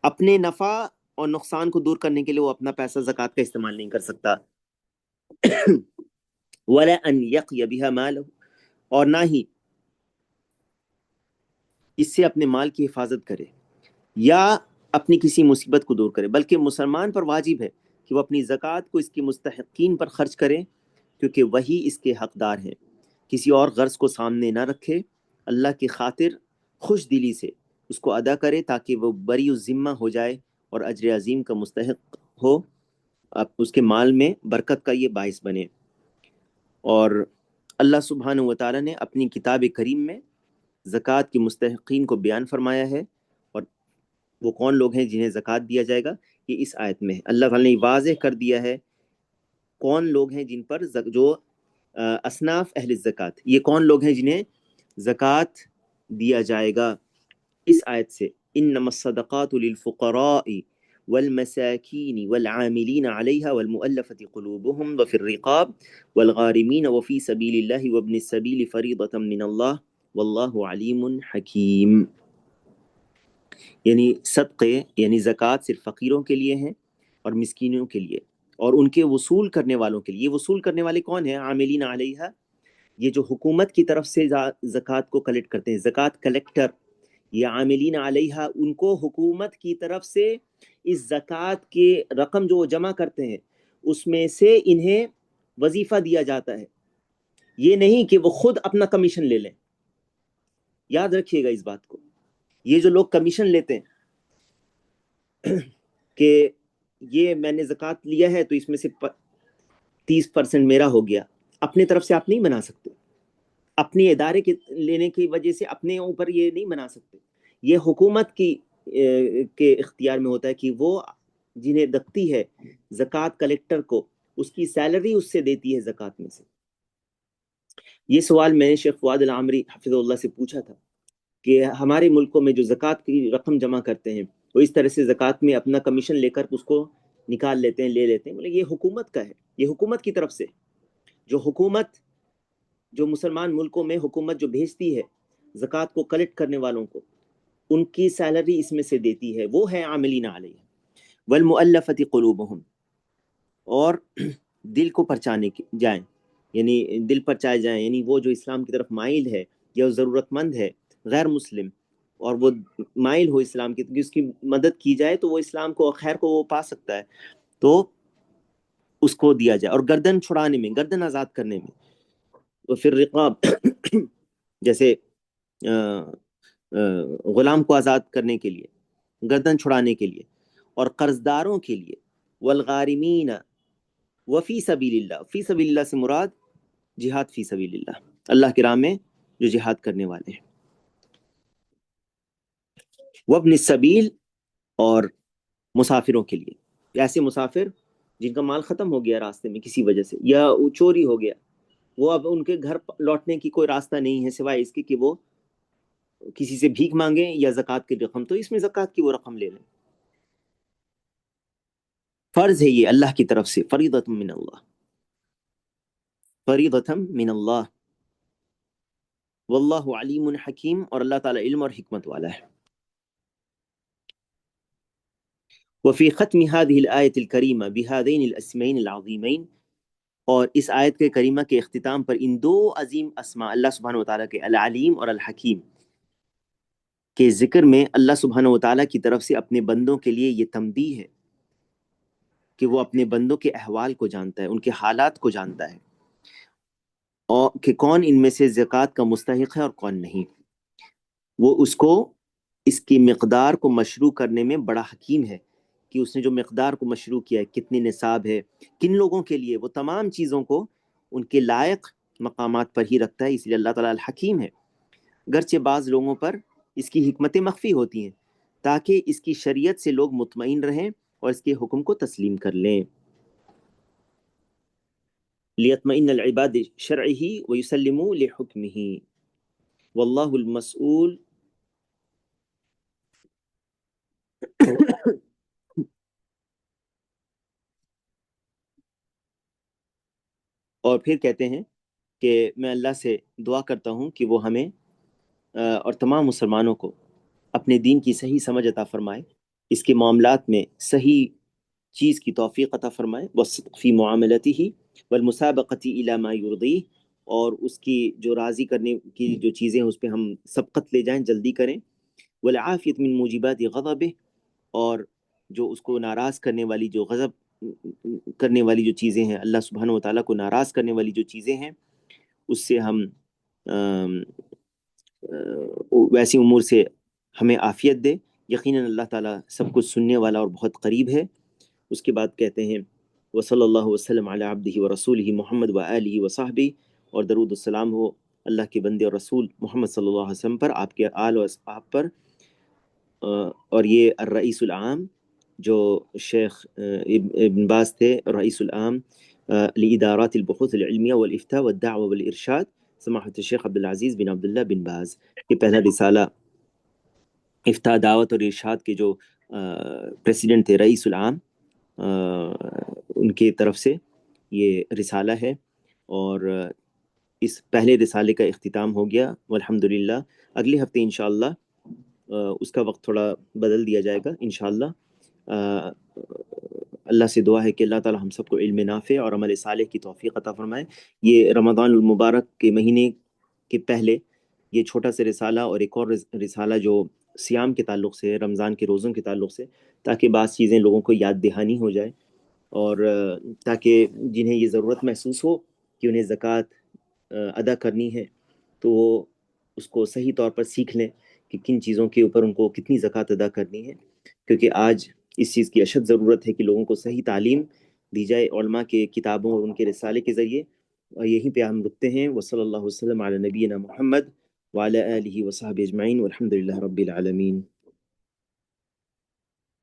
اپنے نفع اور نقصان کو دور کرنے کے لیے وہ اپنا پیسہ زکوٰۃ کا استعمال نہیں کر سکتا۔ ولا ان یقی بها ماله، اور نہ ہی اس سے اپنے مال کی حفاظت کرے یا اپنی کسی مصیبت کو دور کرے، بلکہ مسلمان پر واجب ہے کہ وہ اپنی زکوٰۃ کو اس کے مستحقین پر خرچ کرے، کیونکہ وہی اس کے حقدار ہیں، کسی اور غرض کو سامنے نہ رکھے، اللہ کی خاطر خوش دلی سے اس کو ادا کرے تاکہ وہ بری الذمہ ہو جائے اور اجر عظیم کا مستحق ہو، اس کے مال میں برکت کا یہ باعث بنے۔ اور اللہ سبحانہ و تعالیٰ نے اپنی کتاب کریم میں زکوٰۃ کے مستحقین کو بیان فرمایا ہے، اور وہ کون لوگ ہیں جنہیں زکوٰۃ دیا جائے گا، یہ اس آیت میں ہے۔ اللہ تعالیٰ نے واضح کر دیا ہے کون لوگ ہیں جن پر جو اصناف اہل زکوٰۃ، یہ کون لوگ ہیں جنہیں زکوٰۃ دیا جائے گا اس آیت سے۔ انما الصدقات للفقراء والمساکین والعاملین علیہا والمؤلفۃ قلوبهم وفی الرقاب والغارمین وفی سبیل اللہ وابن السبیل فریضۃ من اللہ واللہ علیم حکیم۔ یعنی صدقے یعنی زکوٰۃ صرف فقیروں کے لیے ہیں اور مسکینوں کے لیے اور ان کے وصول کرنے والوں کے لیے۔ وصول کرنے والے کون ہیں؟ عاملین علیہا، یہ جو حکومت کی طرف سے زکوٰۃ کو کلیکٹ کرتے ہیں، زکوٰۃ کلیکٹر، یہ عاملین علیہا، ان کو حکومت کی طرف سے اس زکوٰۃ کے رقم جو وہ جمع کرتے ہیں اس میں سے انہیں وظیفہ دیا جاتا ہے، یہ نہیں کہ وہ خود اپنا کمیشن لے لیں۔ یاد رکھیے گا اس بات کو، یہ جو لوگ کمیشن لیتے ہیں کہ یہ میں نے زکوٰۃ لیا ہے تو اس میں سے 30% میرا ہو گیا، اپنے طرف سے آپ نہیں بنا سکتے، اپنے ادارے کے لینے کی وجہ سے اپنے اوپر یہ نہیں بنا سکتے، یہ حکومت کی کے اختیار میں ہوتا ہے کہ وہ جنہیں دکھتی ہے زکوٰۃ کلیکٹر کو، اس کی سیلری اس سے دیتی ہے زکوٰۃ میں سے۔ یہ سوال میں نے شیخ فؤاد العامری حفظہ اللہ سے پوچھا تھا کہ ہمارے ملکوں میں جو زکوٰۃ کی رقم جمع کرتے ہیں وہ اس طرح سے زکوٰۃ میں اپنا کمیشن لے کر اس کو نکال لیتے ہیں، لے لیتے ہیں، یہ حکومت کا ہے، یہ حکومت کی طرف سے جو حکومت، جو مسلمان ملکوں میں حکومت جو بھیجتی ہے زکوٰۃ کو کلیکٹ کرنے والوں کو، ان کی سیلری اس میں سے دیتی ہے، وہ ہے عاملین علیہ والمؤلفۃ قلوبہم، اور دل کو پرچانے جائیں، یعنی دل پرچائے جائیں، یعنی وہ جو اسلام کی طرف مائل ہے یا ضرورت مند ہے غیر مسلم اور وہ مائل ہو اسلام کی، اس کی مدد کی جائے تو وہ اسلام کو خیر کو وہ پا سکتا ہے، تو اس کو دیا جائے۔ اور گردن چھڑانے میں، گردن آزاد کرنے میں، تو پھر رقاب جیسے غلام کو آزاد کرنے کے لیے، گردن چھڑانے کے لیے، اور قرض داروں کے لیے، والغارمین وفی سبیل اللہ، فی سبیل اللہ سے مراد جہاد فی سبیل اللہ، اللہ کی راہ میں جو جہاد کرنے والے ہیں، وابن السبیل، اور مسافروں کے لیے، ایسے مسافر جن کا مال ختم ہو گیا راستے میں کسی وجہ سے، یا چوری ہو گیا، وہ اب ان کے گھر لوٹنے کی کوئی راستہ نہیں ہے سوائے اس کے کہ وہ کسی سے بھیک مانگیں یا زکوٰۃ کی رقم، تو اس میں زکوٰۃ کی وہ رقم لے لیں۔ فرض ہے یہ اللہ کی طرف سے، فریضۃ من اللہ، فریضۃ من اللہ، واللہ علیم حکیم، اور اللہ تعالیٰ علم اور حکمت والا ہے۔ وفی ختم هذه الآیۃ الکریمہ بہذین الاسمین العظیمین، اور اس آیت کے کریمہ کے اختتام پر ان دو عظیم اسماء اللہ سبحانہ وتعالیٰ کے، العلیم اور الحکیم، کے ذکر میں اللہ سبحانہ وتعالیٰ کی طرف سے اپنے بندوں کے لیے یہ تنبیہ ہے کہ وہ اپنے بندوں کے احوال کو جانتا ہے، ان کے حالات کو جانتا ہے، اور کہ کون ان میں سے زکوٰۃ کا مستحق ہے اور کون نہیں، وہ اس کو اس کی مقدار کو مشروع کرنے میں بڑا حکیم ہے کہ اس نے جو مقدار کو مشروع کیا ہے، کتنی نصاب ہے، کن لوگوں کے لیے، وہ تمام چیزوں کو ان کے لائق مقامات پر ہی رکھتا ہے، اس لیے اللہ تعالیٰ الحکیم ہے۔ گرچہ بعض لوگوں پر اس کی حکمتیں مخفی ہوتی ہیں تاکہ اس کی شریعت سے لوگ مطمئن رہیں اور اس کے حکم کو تسلیم کر لیں، لیطمئن العباد شرعہ ویسلموا لحکمہ واللہ المسؤول۔ اور پھر کہتے ہیں کہ میں اللہ سے دعا کرتا ہوں کہ وہ ہمیں اور تمام مسلمانوں کو اپنے دین کی صحیح سمجھ عطا فرمائے، اس کے معاملات میں صحیح چیز کی توفیق عطا فرمائے، والصدق فی معاملتہ والمسابقۃ الی ما یرضیہ، اور اس کی جو راضی کرنے کی جو چیزیں ہیں اس پہ ہم سبقت لے جائیں، جلدی کریں، والعافیۃ من موجبات غضبہ، اور جو اس کو ناراض کرنے والی، جو غضب کرنے والی جو چیزیں ہیں، اللہ سبحانہ وتعالیٰ کو ناراض کرنے والی جو چیزیں ہیں، اس سے ہم ویسی امور سے ہمیں عافیت دے، یقیناً اللہ تعالیٰ سب کچھ سننے والا اور بہت قریب ہے۔ اس کے بعد کہتے ہیں وصلی اللہ وسلم علی عبدہ ورسولہ محمد وآلہ وصحبہ، اور درود السلام ہو اللہ کے بندے اور رسول محمد صلی اللہ علیہ وسلم پر، آپ کے آل و اصحاب پر، اور یہ الرئیس العام جو شیخ ابن باز تھے، رئیس العام لإدارات البحوث العلمیہ والإفتاء والدعوة والإرشاد، سماحت الشیخ عبدالعزیز بن عبداللہ بن باز. یہ پہلا رسالہ افتاء، دعوت اور ارشاد کے جو پریسیڈنٹ تھے، رئیس العام، ان کی طرف سے یہ رسالہ ہے. اور اس پہلے رسالے کا اختتام ہو گیا والحمدللہ. اگلے ہفتے انشاءاللہ اس کا وقت تھوڑا بدل دیا جائے گا انشاءاللہ. اللہ سے دعا ہے کہ اللہ تعالی ہم سب کو علم نافع اور عمل صالح کی توفیق عطا فرمائے. یہ رمضان المبارک کے مہینے کے پہلے یہ چھوٹا سا رسالہ اور ایک اور رسالہ جو سیام کے تعلق سے ہے، رمضان کے روزوں کے تعلق سے، تاکہ بعض چیزیں لوگوں کو یاد دہانی ہو جائے، اور تاکہ جنہیں یہ ضرورت محسوس ہو کہ انہیں زکوٰۃ ادا کرنی ہے تو وہ اس کو صحیح طور پر سیکھ لیں کہ کن چیزوں کے اوپر ان کو کتنی زکوٰۃ ادا کرنی ہے. کیونکہ آج اس چیز کی اشد ضرورت ہے کہ لوگوں کو صحیح تعلیم دی جائے علماء کے کتابوں اور ان کے رسالے کے ذریعے. اور یہیں پہ ہم رکتے ہیں. وصلی اللہ وسلم علی نبینا محمد وعلی آلہ وصحبہ اجمعین والحمد للہ رب العالمین.